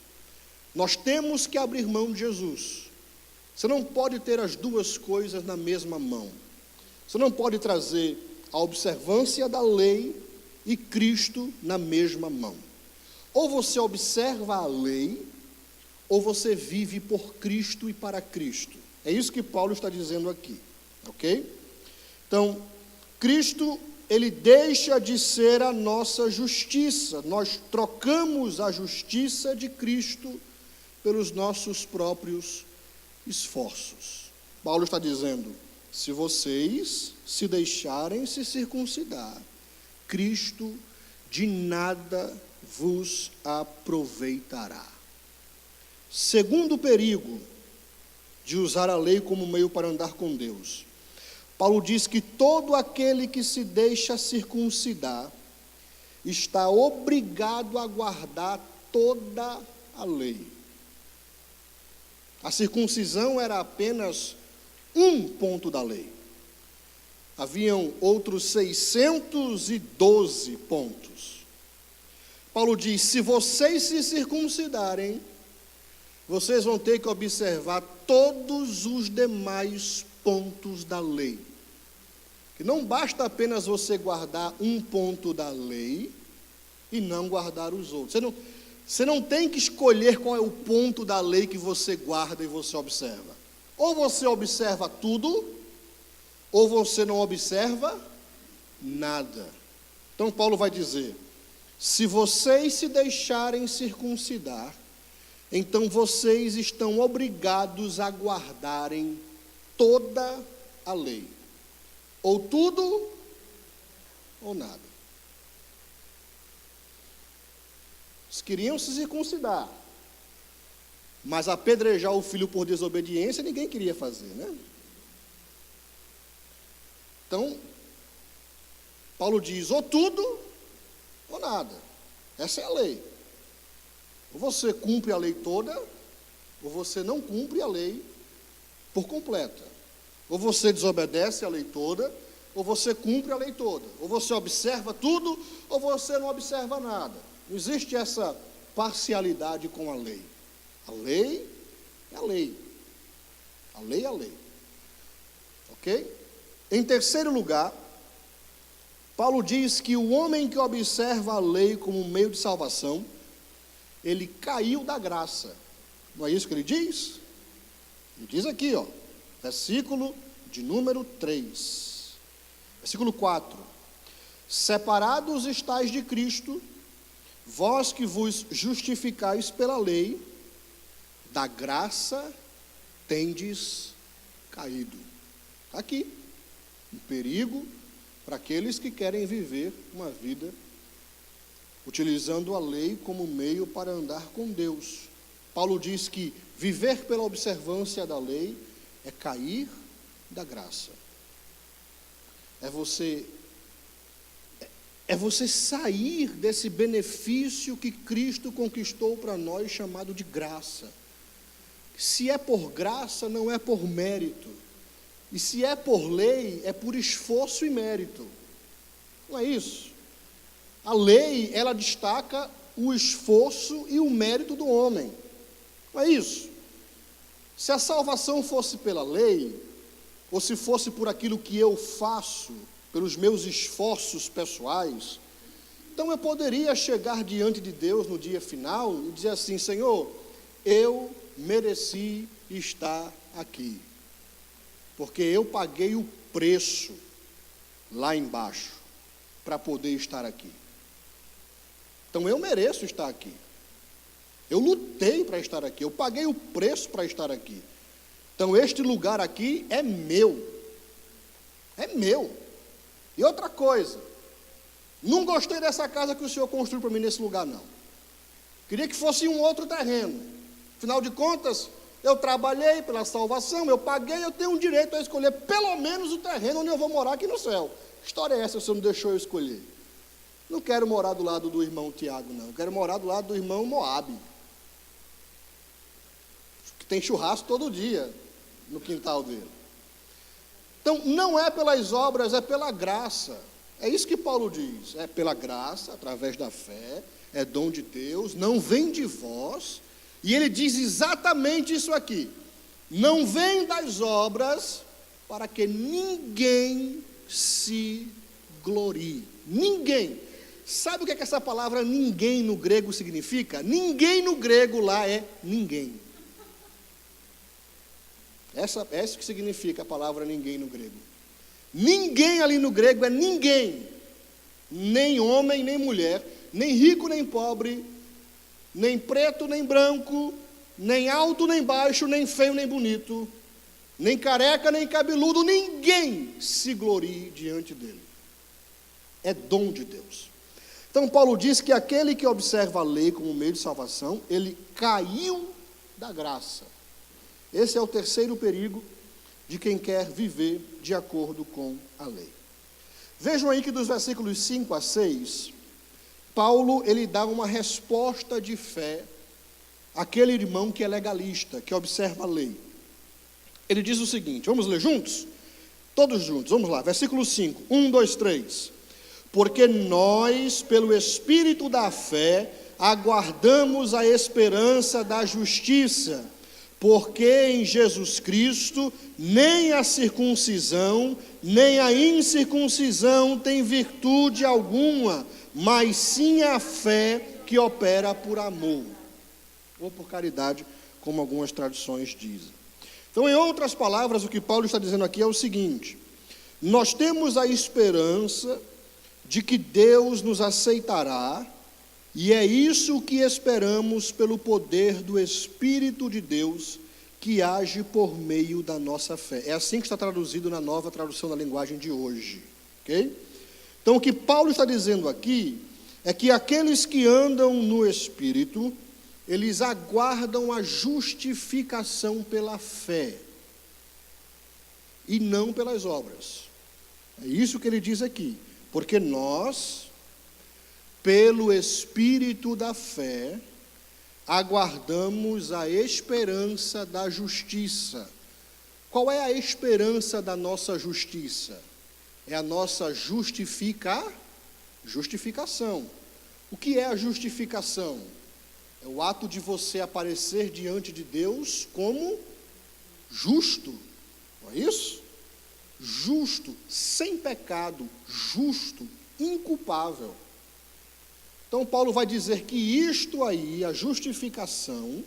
nós temos que abrir mão de Jesus. Você não pode ter as duas coisas na mesma mão. Você não pode trazer a observância da lei e Cristo na mesma mão. Ou você observa a lei, ou você vive por Cristo e para Cristo. É isso que Paulo está dizendo aqui, ok? Então, Cristo, ele deixa de ser a nossa justiça. Nós trocamos a justiça de Cristo pelos nossos próprios esforços. Paulo está dizendo, se vocês se deixarem se circuncidar, Cristo de nada vos aproveitará. Segundo perigo de usar a lei como meio para andar com Deus, Paulo diz que todo aquele que se deixa circuncidar está obrigado a guardar toda a lei. A circuncisão era apenas um ponto da lei. Haviam outros 612 pontos. Paulo diz, se vocês se circuncidarem, vocês vão ter que observar todos os demais pontos da lei. Que não basta apenas você guardar um ponto da lei e não guardar os outros. Você não tem que escolher qual é o ponto da lei que você guarda e você observa. Ou você observa tudo, ou você não observa nada. Então Paulo vai dizer, se vocês se deixarem circuncidar, então vocês estão obrigados a guardarem toda a lei. Ou tudo, ou nada. Eles queriam se circuncidar, mas apedrejar o filho por desobediência ninguém queria fazer, né? Então, Paulo diz, ou tudo, ou nada. Essa é a lei. Ou você cumpre a lei toda, ou você não cumpre a lei por completa. Ou você desobedece a lei toda, ou você cumpre a lei toda. Ou você observa tudo, ou você não observa nada. Não existe essa parcialidade com a lei. A lei é a lei. A lei é a lei. Ok? Em terceiro lugar, Paulo diz que o homem que observa a lei como meio de salvação, ele caiu da graça. Não é isso que ele diz? Ele diz aqui, ó. Versículo de número 3. Versículo 4. Separados estáis de Cristo, vós que vos justificais pela lei, da graça tendes caído. Aqui, um perigo para aqueles que querem viver uma vida utilizando a lei como meio para andar com Deus. Paulo diz que viver pela observância da lei é cair da graça. É você sair desse benefício que Cristo conquistou para nós, chamado de graça. Se é por graça, não é por mérito. E se é por lei, é por esforço e mérito. Não é isso? A lei, ela destaca o esforço e o mérito do homem. Não é isso? Se a salvação fosse pela lei, ou se fosse por aquilo que eu faço, pelos meus esforços pessoais, então eu poderia chegar diante de Deus no dia final e dizer assim: Senhor, eu mereci estar aqui, porque eu paguei o preço lá embaixo para poder estar aqui. Então eu mereço estar aqui. Eu lutei para estar aqui, eu paguei o preço para estar aqui. Então este lugar aqui é meu. É meu. E outra coisa, não gostei dessa casa que o Senhor construiu para mim nesse lugar, não. Queria que fosse um outro terreno. Afinal de contas, eu trabalhei pela salvação, eu paguei, eu tenho um direito a escolher pelo menos o terreno onde eu vou morar aqui no céu. Que história é essa que o Senhor não deixou eu escolher? Não quero morar do lado do irmão Tiago, não. Eu quero morar do lado do irmão Moabe, que tem churrasco todo dia no quintal dele. Então, não é pelas obras, é pela graça. É isso que Paulo diz. É pela graça, através da fé, é dom de Deus, não vem de vós. E ele diz exatamente isso aqui: não vem das obras, para que ninguém se glorie. Ninguém. Sabe o que essa palavra ninguém no grego significa? Ninguém no grego lá é ninguém. É isso que significa a palavra ninguém no grego. Ninguém ali no grego é ninguém. Nem homem, nem mulher, nem rico, nem pobre, nem preto, nem branco, nem alto, nem baixo, nem feio, nem bonito, nem careca, nem cabeludo, ninguém se glorie diante dele. É dom de Deus. Então Paulo diz que aquele que observa a lei como meio de salvação, ele caiu da graça. Esse é o terceiro perigo de quem quer viver de acordo com a lei. Vejam aí que dos versículos 5 a 6, Paulo, ele dá uma resposta de fé àquele irmão que é legalista, que observa a lei. Ele diz o seguinte, vamos ler juntos? Todos juntos, vamos lá, versículo 5, 1, 2, 3. Porque nós, pelo Espírito da fé, aguardamos a esperança da justiça, porque em Jesus Cristo nem a circuncisão, nem a incircuncisão tem virtude alguma, mas sim a fé que opera por amor, ou por caridade, como algumas traduções dizem. Então, em outras palavras, o que Paulo está dizendo aqui é o seguinte: nós temos a esperança de que Deus nos aceitará, e é isso que esperamos pelo poder do Espírito de Deus, que age por meio da nossa fé. É assim que está traduzido na nova tradução da linguagem de hoje. Ok? Então, o que Paulo está dizendo aqui é que aqueles que andam no Espírito, eles aguardam a justificação pela fé, e não pelas obras. É isso que ele diz aqui. Porque nós, pelo Espírito da fé, aguardamos a esperança da justiça. Qual é a esperança da nossa justiça? É a nossa justificação. O que é a justificação? É o ato de você aparecer diante de Deus como justo, não é isso? Justo, sem pecado, justo, inculpável. Então Paulo vai dizer que isto aí, a justificação,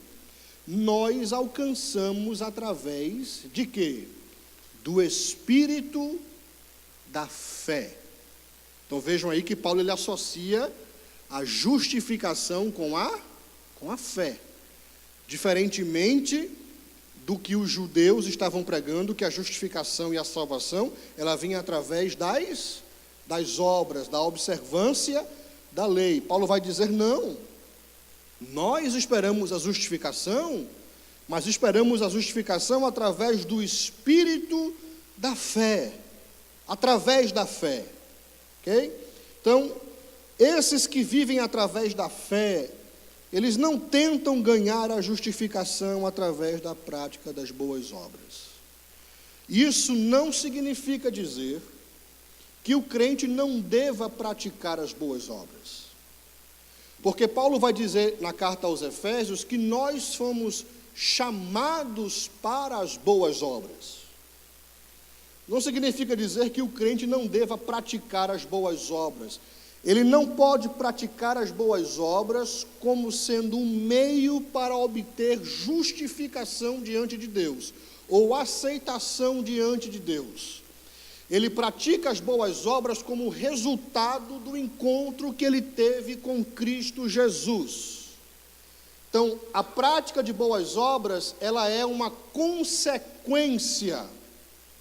nós alcançamos através de quê? do Espírito da fé. Então vejam aí que Paulo ele associa a justificação com a fé. Diferentemente do que os judeus estavam pregando, que a justificação e a salvação, ela vinha através das obras, da observância da lei. Paulo vai dizer, não, nós esperamos a justificação, mas esperamos a justificação através do Espírito da fé, através da fé, ok? Então, esses que vivem através da fé, eles não tentam ganhar a justificação através da prática das boas obras. Isso não significa dizer que o crente não deva praticar as boas obras. Porque Paulo vai dizer na carta aos Efésios que nós fomos chamados para as boas obras. Não significa dizer que o crente não deva praticar as boas obras. Ele não pode praticar as boas obras como sendo um meio para obter justificação diante de Deus, ou aceitação diante de Deus. Ele pratica as boas obras como resultado do encontro que ele teve com Cristo Jesus. Então, a prática de boas obras, ela é uma consequência.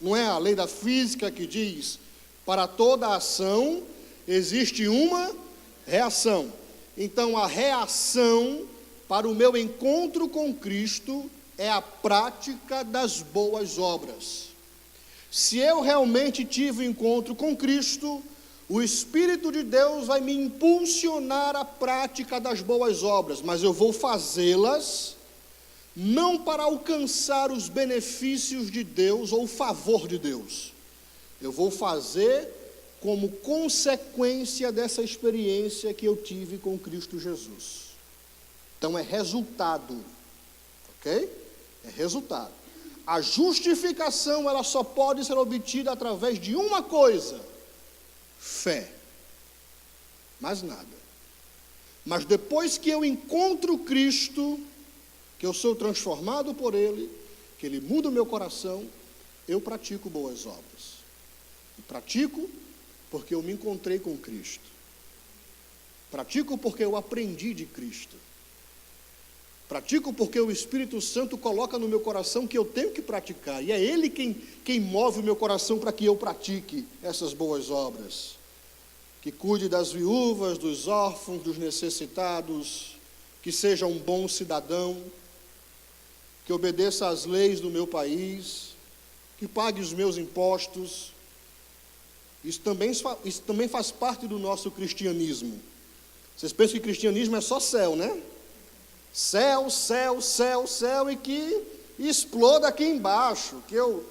Não é a lei da física que diz, para toda ação existe uma reação. Então, a reação para o meu encontro com Cristo é a prática das boas obras. Se eu realmente tive um encontro com Cristo, o Espírito de Deus vai me impulsionar à prática das boas obras, mas eu vou fazê-las não para alcançar os benefícios de Deus ou o favor de Deus. Eu vou fazer como consequência dessa experiência que eu tive com Cristo Jesus. Então é resultado, ok? É resultado. A justificação, ela só pode ser obtida através de uma coisa: fé. Mais nada. Mas depois que eu encontro Cristo, que eu sou transformado por Ele, que Ele muda o meu coração, eu pratico boas obras. E pratico porque eu me encontrei com Cristo. Pratico porque eu aprendi de Cristo. Pratico porque o Espírito Santo coloca no meu coração que eu tenho que praticar. E é Ele quem move o meu coração para que eu pratique essas boas obras. Que cuide das viúvas, dos órfãos, dos necessitados, que seja um bom cidadão, que obedeça às leis do meu país, que pague os meus impostos. Isso também faz parte do nosso cristianismo. Vocês pensam que cristianismo é só céu, né? Céu, céu, céu, céu, e que exploda aqui embaixo, que eu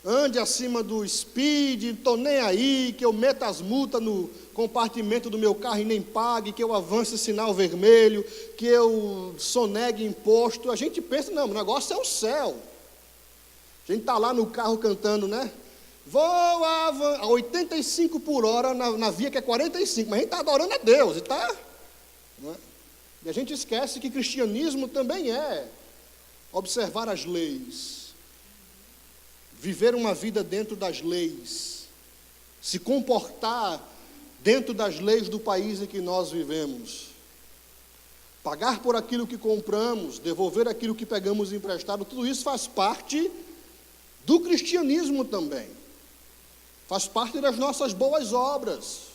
ande acima do speed, não estou nem aí, que eu meta as multas no compartimento do meu carro e nem pague, que eu avance sinal vermelho, que eu sonegue imposto. A gente pensa, não, o negócio é o céu. A gente está lá no carro cantando, né? Voa a 85 por hora na via que é 45, mas a gente está adorando a Deus, e a gente esquece que cristianismo também é observar as leis, viver uma vida dentro das leis, se comportar dentro das leis do país em que nós vivemos, pagar por aquilo que compramos, devolver aquilo que pegamos emprestado. Tudo isso faz parte do cristianismo também, faz parte das nossas boas obras.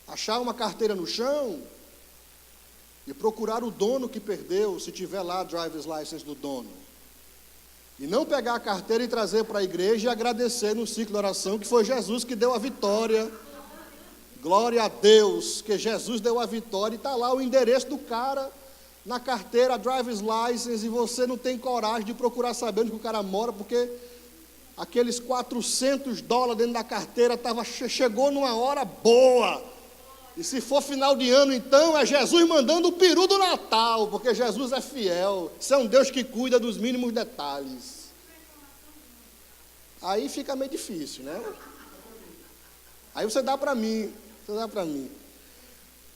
Achar uma carteira no chão e procurar o dono que perdeu, se tiver lá a driver's license do dono. E não pegar a carteira e trazer para a igreja e agradecer no ciclo de oração que foi Jesus que deu a vitória. Glória a Deus, que Jesus deu a vitória, e está lá o endereço do cara na carteira, a driver's license, e você não tem coragem de procurar saber onde que o cara mora, porque aqueles $400 dentro da carteira chegou numa hora boa. E se for final de ano, então, é Jesus mandando o peru do Natal, porque Jesus é fiel. Isso é um Deus que cuida dos mínimos detalhes. Aí fica meio difícil, né? Aí você dá para mim,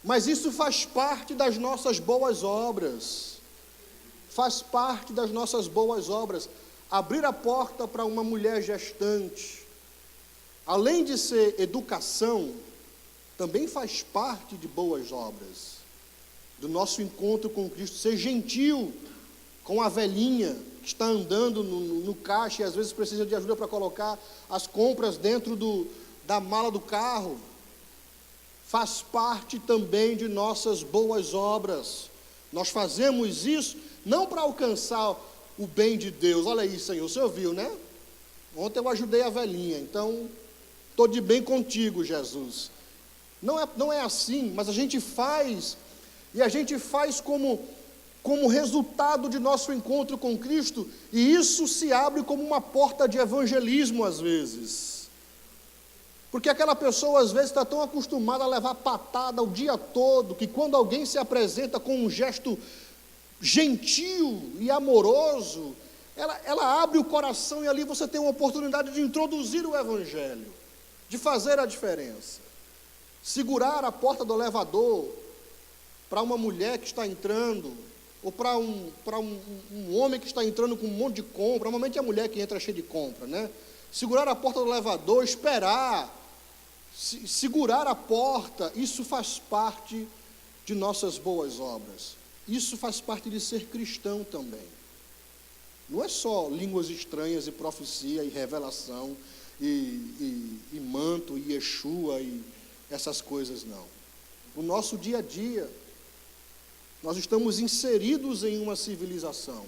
Mas isso faz parte das nossas boas obras. Faz parte das nossas boas obras. abrir a porta para uma mulher gestante, além de ser educação, também faz parte de boas obras, do nosso encontro com Cristo. Ser gentil com a velhinha que está andando no caixa e às vezes precisa de ajuda para colocar as compras dentro da mala do carro, faz parte também de nossas boas obras. Nós fazemos isso não para alcançar o bem de Deus. Olha aí, Senhor, o Senhor viu, né? Ontem eu ajudei a velhinha, então estou de bem contigo, Jesus. Não é assim, mas a gente faz, e a gente faz como resultado de nosso encontro com Cristo, e isso se abre como uma porta de evangelismo às vezes. Porque aquela pessoa às vezes está tão acostumada a levar patada o dia todo, que quando alguém se apresenta com um gesto gentil e amoroso, ela abre o coração e ali você tem uma oportunidade de introduzir o evangelho, de fazer a diferença. Segurar a porta do elevador para uma mulher que está entrando, ou para um homem que está entrando com um monte de compra. Normalmente é a mulher que entra cheia de compra, né? Segurar a porta do elevador, esperar, segurar a porta, isso faz parte de nossas boas obras. Isso faz parte de ser cristão também. Não é só línguas estranhas e profecia e revelação e manto e Yeshua e essas coisas, não. No nosso dia a dia, nós estamos inseridos em uma civilização.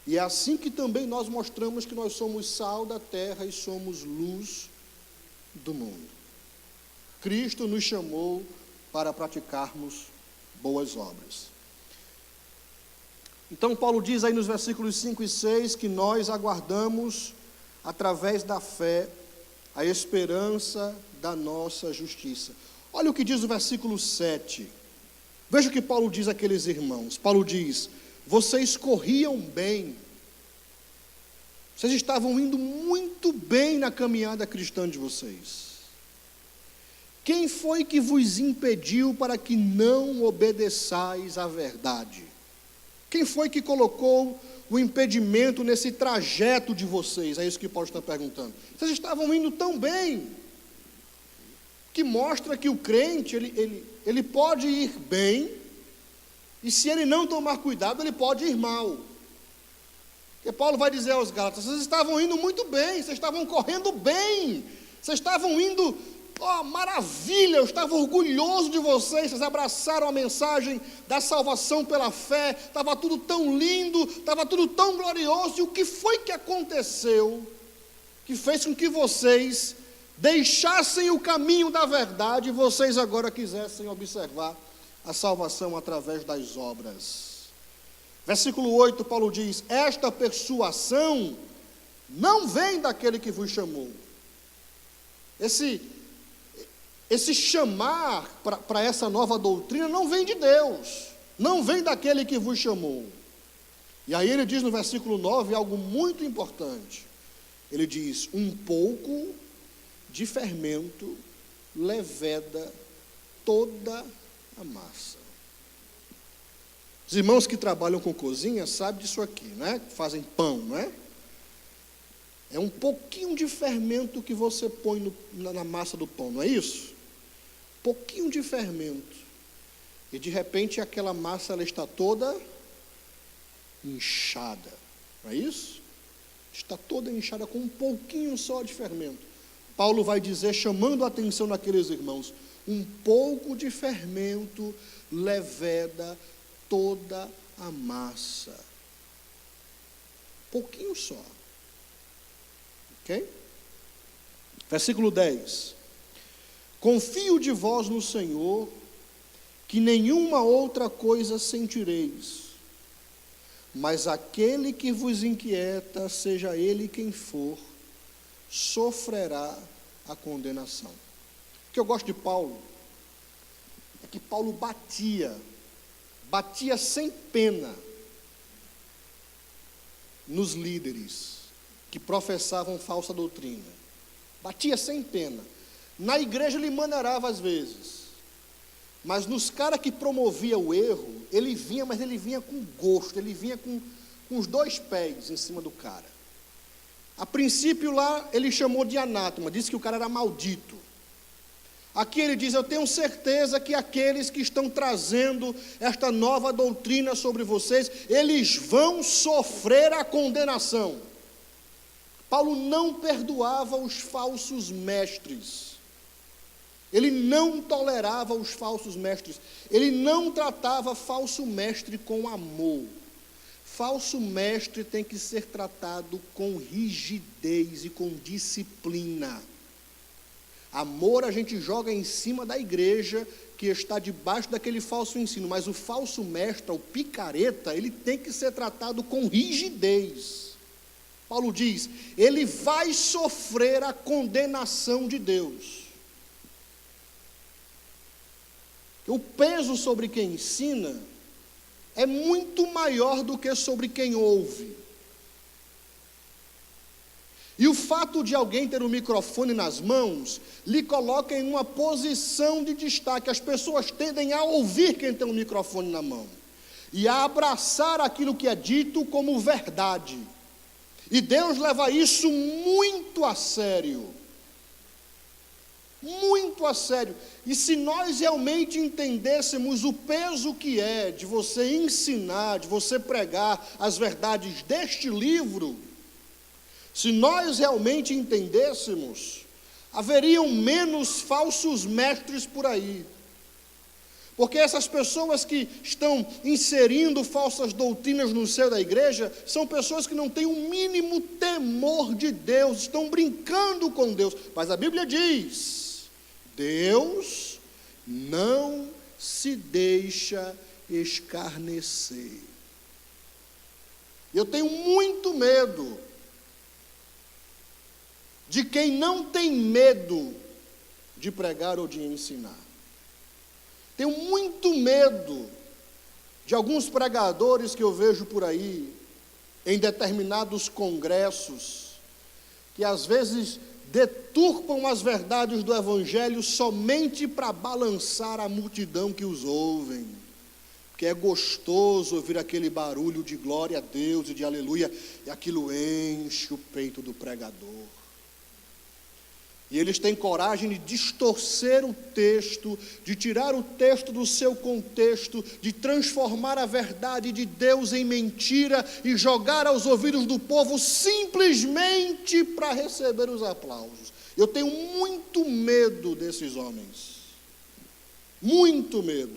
E é assim que também nós mostramos que nós somos sal da terra e somos luz do mundo. Cristo nos chamou para praticarmos boas obras. Então Paulo diz aí nos versículos 5 e 6 que nós aguardamos, através da fé, a esperança da nossa justiça. Olha o que diz o versículo 7. Veja o que Paulo diz àqueles irmãos. Paulo diz: vocês corriam bem, vocês estavam indo muito bem na caminhada cristã de vocês. Quem foi que vos impediu para que não obedeçais à verdade? Quem foi que colocou o impedimento nesse trajeto de vocês? É isso que Paulo está perguntando. Vocês estavam indo tão bem, que mostra que o crente, ele pode ir bem, e se ele não tomar cuidado, ele pode ir mal. Porque Paulo vai dizer aos Gálatas: vocês estavam indo muito bem, vocês estavam correndo bem, vocês estavam indo, maravilha, eu estava orgulhoso de vocês, vocês abraçaram a mensagem da salvação pela fé, estava tudo tão lindo, estava tudo tão glorioso, e o que foi que aconteceu, que fez com que vocês deixassem o caminho da verdade e vocês agora quisessem observar a salvação através das obras? Versículo 8, Paulo diz: esta persuasão não vem daquele que vos chamou. Esse chamar para essa nova doutrina não vem de Deus, não vem daquele que vos chamou. E aí ele diz no versículo 9 algo muito importante. Ele diz: um pouco de fermento leveda toda a massa. Os irmãos que trabalham com cozinha sabem disso aqui, né? Fazem pão, né? É um pouquinho de fermento que você põe na massa do pão, não é isso? Pouquinho de fermento. E de repente aquela massa ela está toda inchada, não é isso? Está toda inchada com um pouquinho só de fermento. Paulo vai dizer, chamando a atenção daqueles irmãos: um pouco de fermento leveda toda a massa. Pouquinho só. Ok? Versículo 10. Confio de vós no Senhor, que nenhuma outra coisa sentireis, mas aquele que vos inquieta, seja ele quem for, sofrerá a condenação. O que eu gosto de Paulo é que Paulo batia sem pena nos líderes que professavam falsa doutrina. Batia sem pena. Na igreja ele maneirava às vezes, mas nos caras que promovia o erro, ele vinha, mas ele vinha com gosto, ele vinha com com os 2 pés em cima do cara. A princípio lá ele chamou de anátema, disse que o cara era maldito. Aqui ele diz: eu tenho certeza que aqueles que estão trazendo esta nova doutrina sobre vocês, eles vão sofrer a condenação. Paulo não perdoava os falsos mestres. Ele não tolerava os falsos mestres. Ele não tratava falso mestre com amor. Falso mestre tem que ser tratado com rigidez e com disciplina. Amor a gente joga em cima da igreja que está debaixo daquele falso ensino, mas o falso mestre, o picareta, ele tem que ser tratado com rigidez. Paulo diz, ele vai sofrer a condenação de Deus. O peso sobre quem ensina é muito maior do que sobre quem ouve. E o fato de alguém ter um microfone nas mãos lhe coloca em uma posição de destaque. As pessoas tendem a ouvir quem tem um microfone na mão e a abraçar aquilo que é dito como verdade. E Deus leva isso muito a sério. Muito a sério. E se nós realmente entendêssemos o peso que é de você ensinar, de você pregar as verdades deste livro, se nós realmente entendêssemos, haveriam menos falsos mestres por aí. Porque essas pessoas que estão inserindo falsas doutrinas no seio da igreja, são pessoas que não têm o mínimo temor de Deus, estão brincando com Deus. Mas a Bíblia diz, Deus não se deixa escarnecer. Eu tenho muito medo de quem não tem medo de pregar ou de ensinar. Tenho muito medo de alguns pregadores que eu vejo por aí, em determinados congressos, que às vezes deturpam as verdades do Evangelho somente para balançar a multidão que os ouvem. Porque é gostoso ouvir aquele barulho de glória a Deus e de aleluia, e aquilo enche o peito do pregador. E eles têm coragem de distorcer o texto, de tirar o texto do seu contexto, de transformar a verdade de Deus em mentira e jogar aos ouvidos do povo simplesmente para receber os aplausos. Eu tenho muito medo desses homens. Muito medo.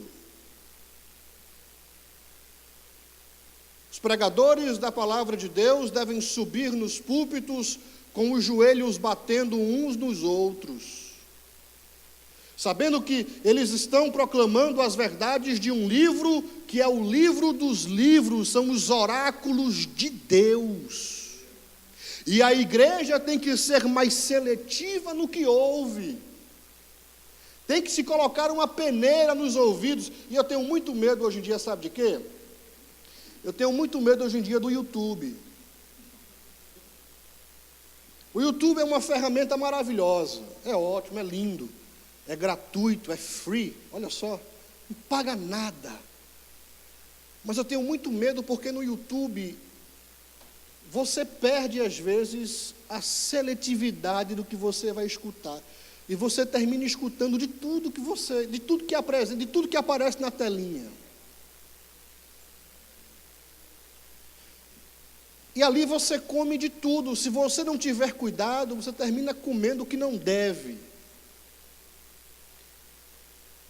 Os pregadores da palavra de Deus devem subir nos púlpitos com os joelhos batendo uns nos outros, sabendo que eles estão proclamando as verdades de um livro que é o livro dos livros, são os oráculos de Deus. E a igreja tem que ser mais seletiva no que ouve, tem que se colocar uma peneira nos ouvidos. E eu tenho muito medo hoje em dia, sabe de quê? Eu tenho muito medo hoje em dia do YouTube. O YouTube é uma ferramenta maravilhosa, é ótimo, é lindo, é gratuito, é free, olha só, não paga nada. Mas eu tenho muito medo porque no YouTube você perde às vezes a seletividade do que você vai escutar. E você termina escutando de tudo que aparece na telinha. E ali você come de tudo. Se você não tiver cuidado, você termina comendo o que não deve.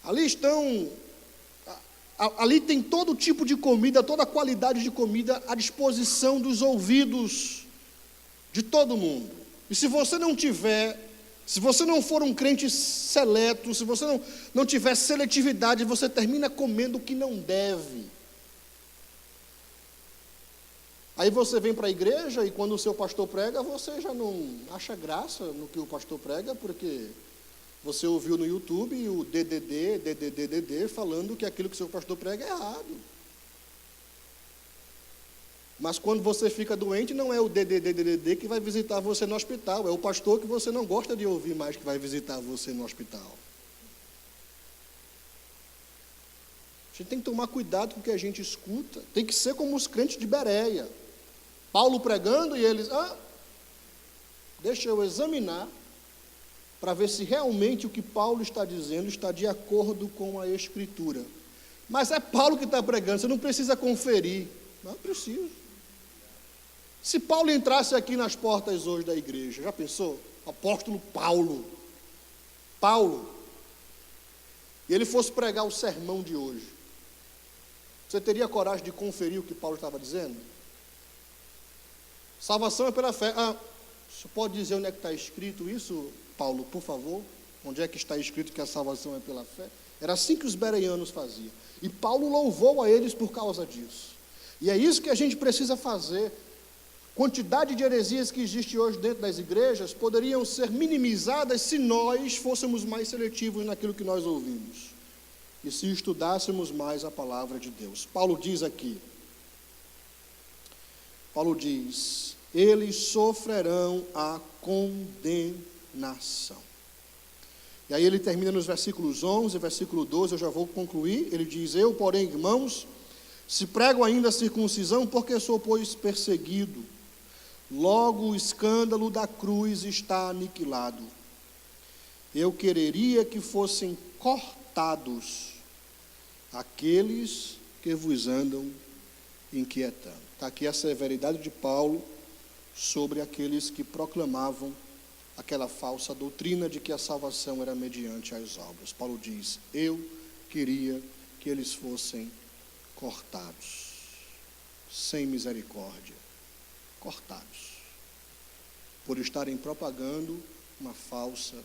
Ali tem todo tipo de comida, toda qualidade de comida à disposição dos ouvidos de todo mundo. E se você não for um crente seleto, se você não tiver seletividade, você termina comendo o que não deve. Aí você vem para a igreja e quando o seu pastor prega, você já não acha graça no que o pastor prega, porque você ouviu no YouTube o DDD falando que aquilo que o seu pastor prega é errado. Mas quando você fica doente, não é o DDD que vai visitar você no hospital, é o pastor que você não gosta de ouvir mais que vai visitar você no hospital. A gente tem que tomar cuidado com o que a gente escuta, tem que ser como os crentes de Bereia. Paulo pregando e eles, deixa eu examinar para ver se realmente o que Paulo está dizendo está de acordo com a Escritura. Mas é Paulo que está pregando, você não precisa conferir. Não precisa. Se Paulo entrasse aqui nas portas hoje da igreja, já pensou? Apóstolo Paulo, e ele fosse pregar o sermão de hoje, você teria coragem de conferir o que Paulo estava dizendo? Salvação é pela fé. Você pode dizer onde é que está escrito isso, Paulo, por favor? Onde é que está escrito que a salvação é pela fé? Era assim que os bereanos faziam. E Paulo louvou a eles por causa disso. E é isso que a gente precisa fazer. Quantidade de heresias que existe hoje dentro das igrejas poderiam ser minimizadas se nós fôssemos mais seletivos naquilo que nós ouvimos. E se estudássemos mais a palavra de Deus. Paulo diz, eles sofrerão a condenação. E aí ele termina nos versículos 11, versículo 12, eu já vou concluir. Ele diz, eu, porém, irmãos, se prego ainda a circuncisão, porque sou, pois, perseguido. Logo o escândalo da cruz está aniquilado. Eu quereria que fossem cortados aqueles que vos andam inquietando. Está aqui a severidade de Paulo sobre aqueles que proclamavam aquela falsa doutrina de que a salvação era mediante as obras. Paulo diz, eu queria que eles fossem cortados, sem misericórdia, cortados, por estarem propagando uma falsa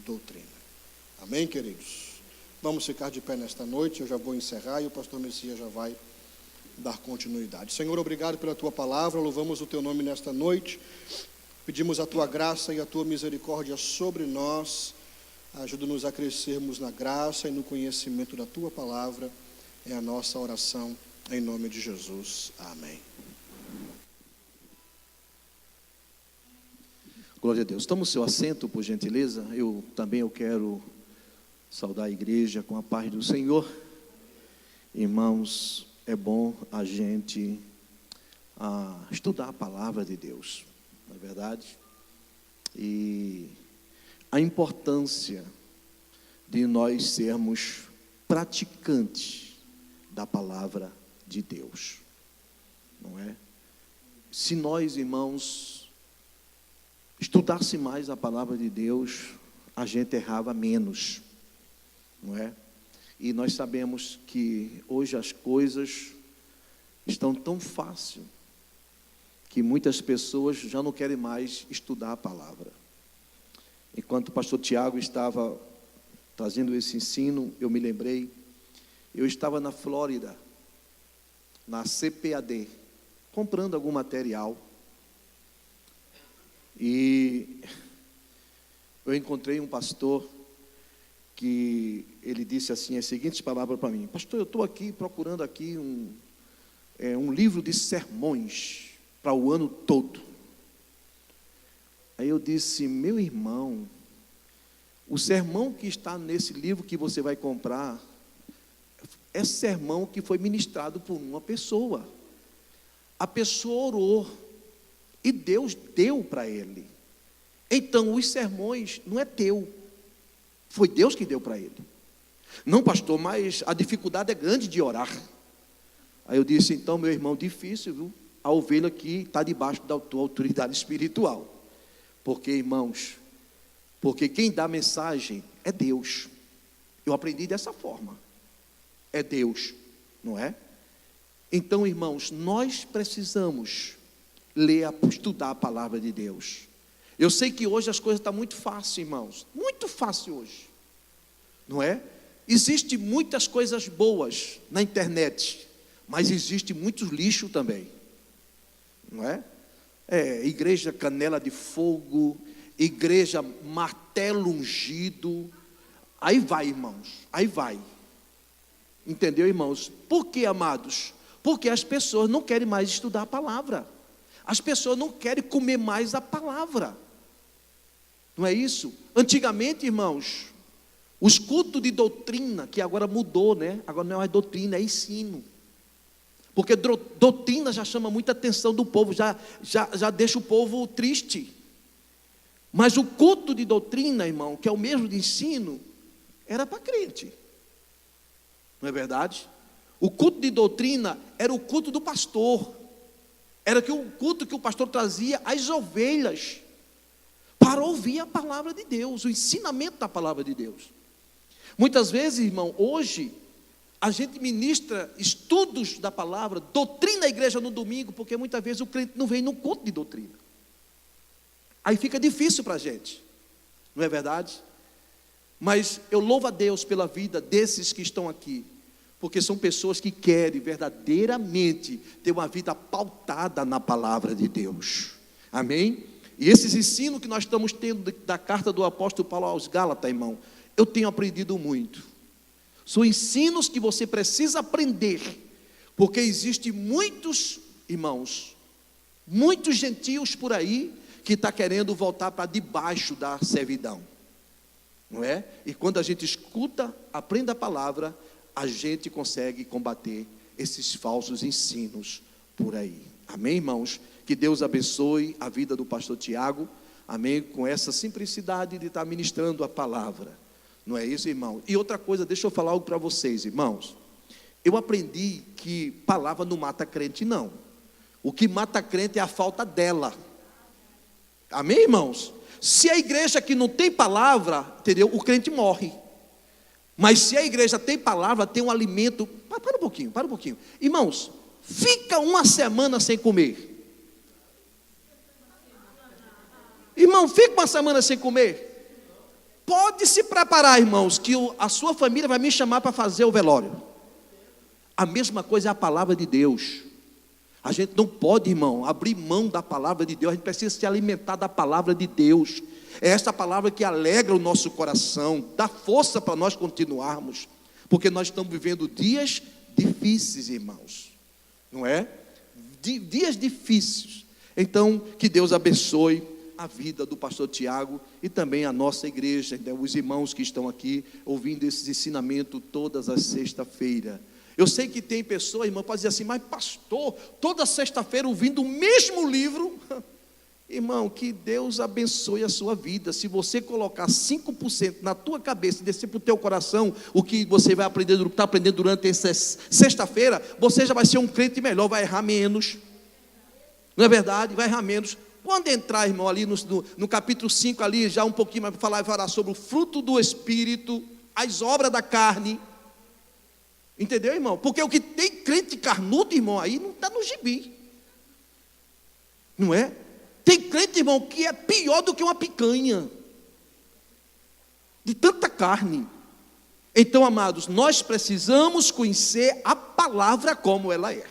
doutrina. Amém, queridos? Vamos ficar de pé nesta noite, eu já vou encerrar e o pastor Messias já vai dar continuidade. Senhor, obrigado pela tua palavra, louvamos o teu nome nesta noite, pedimos a tua graça e a tua misericórdia sobre nós, ajuda-nos a crescermos na graça e no conhecimento da tua palavra, é a nossa oração, em nome de Jesus. Amém. Glória a Deus. Toma o seu assento, por gentileza. Eu quero saudar a igreja com a paz do Senhor. Irmãos, é bom a gente estudar a palavra de Deus, não é verdade? E a importância de nós sermos praticantes da palavra de Deus, não é? Se nós, irmãos, estudasse mais a palavra de Deus, a gente errava menos, não é? E nós sabemos que hoje as coisas estão tão fácil que muitas pessoas já não querem mais estudar a palavra. Enquanto o pastor Tiago estava trazendo esse ensino, eu me lembrei, eu estava na Flórida, na CPAD, comprando algum material, e eu encontrei um pastor que ele disse assim as seguintes palavras para mim: pastor, eu estou aqui procurando aqui um livro de sermões para o ano todo. Aí eu disse: meu irmão, o sermão que está nesse livro que você vai comprar é sermão que foi ministrado por uma pessoa. A pessoa orou e Deus deu para ele. Então os sermões não é teu, foi Deus que deu para ele. Não, pastor, mas a dificuldade é grande de orar. Aí eu disse: então, meu irmão, difícil, viu? A ovelha aqui está debaixo da tua autoridade espiritual. Porque, irmãos, porque quem dá mensagem é Deus. Eu aprendi dessa forma. É Deus, não é? Então, irmãos, nós precisamos ler, estudar a palavra de Deus. Eu sei que hoje as coisas estão muito fáceis, irmãos. Muito fácil hoje, não é? Existem muitas coisas boas na internet, mas existe muitos lixo também, não é? Igreja canela de fogo, igreja martelo ungido, aí vai, irmãos, aí vai. Entendeu, irmãos? Por que, amados? Porque as pessoas não querem mais estudar a palavra. As pessoas não querem comer mais a palavra. Não é isso? Antigamente, irmãos, os cultos de doutrina, que agora mudou, né? Agora não é mais doutrina, é ensino. Porque doutrina já chama muita atenção do povo, já deixa o povo triste. Mas o culto de doutrina, irmão, que é o mesmo de ensino, era para crente. Não é verdade? O culto de doutrina era o culto do pastor. Era o culto que o pastor trazia às ovelhas para ouvir a palavra de Deus, o ensinamento da palavra de Deus. Muitas vezes, irmão, hoje a gente ministra estudos da palavra, doutrina a igreja no domingo, porque muitas vezes o crente não vem no culto de doutrina. Aí fica difícil para a gente, não é verdade? Mas eu louvo a Deus pela vida desses que estão aqui, porque são pessoas que querem verdadeiramente ter uma vida pautada na palavra de Deus. Amém? E esses ensinos que nós estamos tendo da carta do apóstolo Paulo aos Gálatas, irmão, eu tenho aprendido muito. São ensinos que você precisa aprender, porque existem muitos irmãos, muitos gentios por aí, que estão querendo voltar para debaixo da servidão, não é? E quando a gente escuta, aprende a palavra, a gente consegue combater esses falsos ensinos por aí. Amém, irmãos? Que Deus abençoe a vida do pastor Tiago, amém? Com essa simplicidade de estar ministrando a palavra. Não é isso, irmão? E outra coisa, deixa eu falar algo para vocês, irmãos. Eu aprendi que palavra não mata crente, não. O que mata crente é a falta dela. Amém, irmãos? Se a igreja que não tem palavra, entendeu? O crente morre. Mas se a igreja tem palavra, tem um alimento. Para um pouquinho. Irmãos, fica uma semana sem comer. Irmão, fica uma semana sem comer. Pode se preparar, irmãos, que a sua família vai me chamar para fazer o velório. A mesma coisa é a palavra de Deus. A gente não pode, irmão, abrir mão da palavra de Deus. A gente precisa se alimentar da palavra de Deus. É esta palavra que alegra o nosso coração, dá força para nós continuarmos, porque nós estamos vivendo dias difíceis, irmãos, não é? Dias difíceis. Então, que Deus abençoe a vida do pastor Tiago e também a nossa igreja, né? Os irmãos que estão aqui ouvindo esse ensinamento todas as sexta-feiras. Eu sei que tem pessoas, irmão, pode dizer assim, mas pastor, toda sexta-feira ouvindo o mesmo livro. Irmão, que Deus abençoe a sua vida. Se você colocar 5% na tua cabeça e descer para o teu coração o que você vai aprender, está aprendendo durante essa sexta-feira, você já vai ser um crente melhor, vai errar menos. Não é verdade? Vai errar menos. Quando entrar, irmão, ali no capítulo 5, ali, já um pouquinho mais para falar sobre o fruto do Espírito, as obras da carne. Entendeu, irmão? Porque o que tem crente carnudo, irmão, aí não está no gibi. Não é? Tem crente, irmão, que é pior do que uma picanha, de tanta carne. Então, amados, nós precisamos conhecer a palavra como ela é.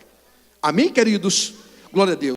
Amém, queridos? Glória a Deus.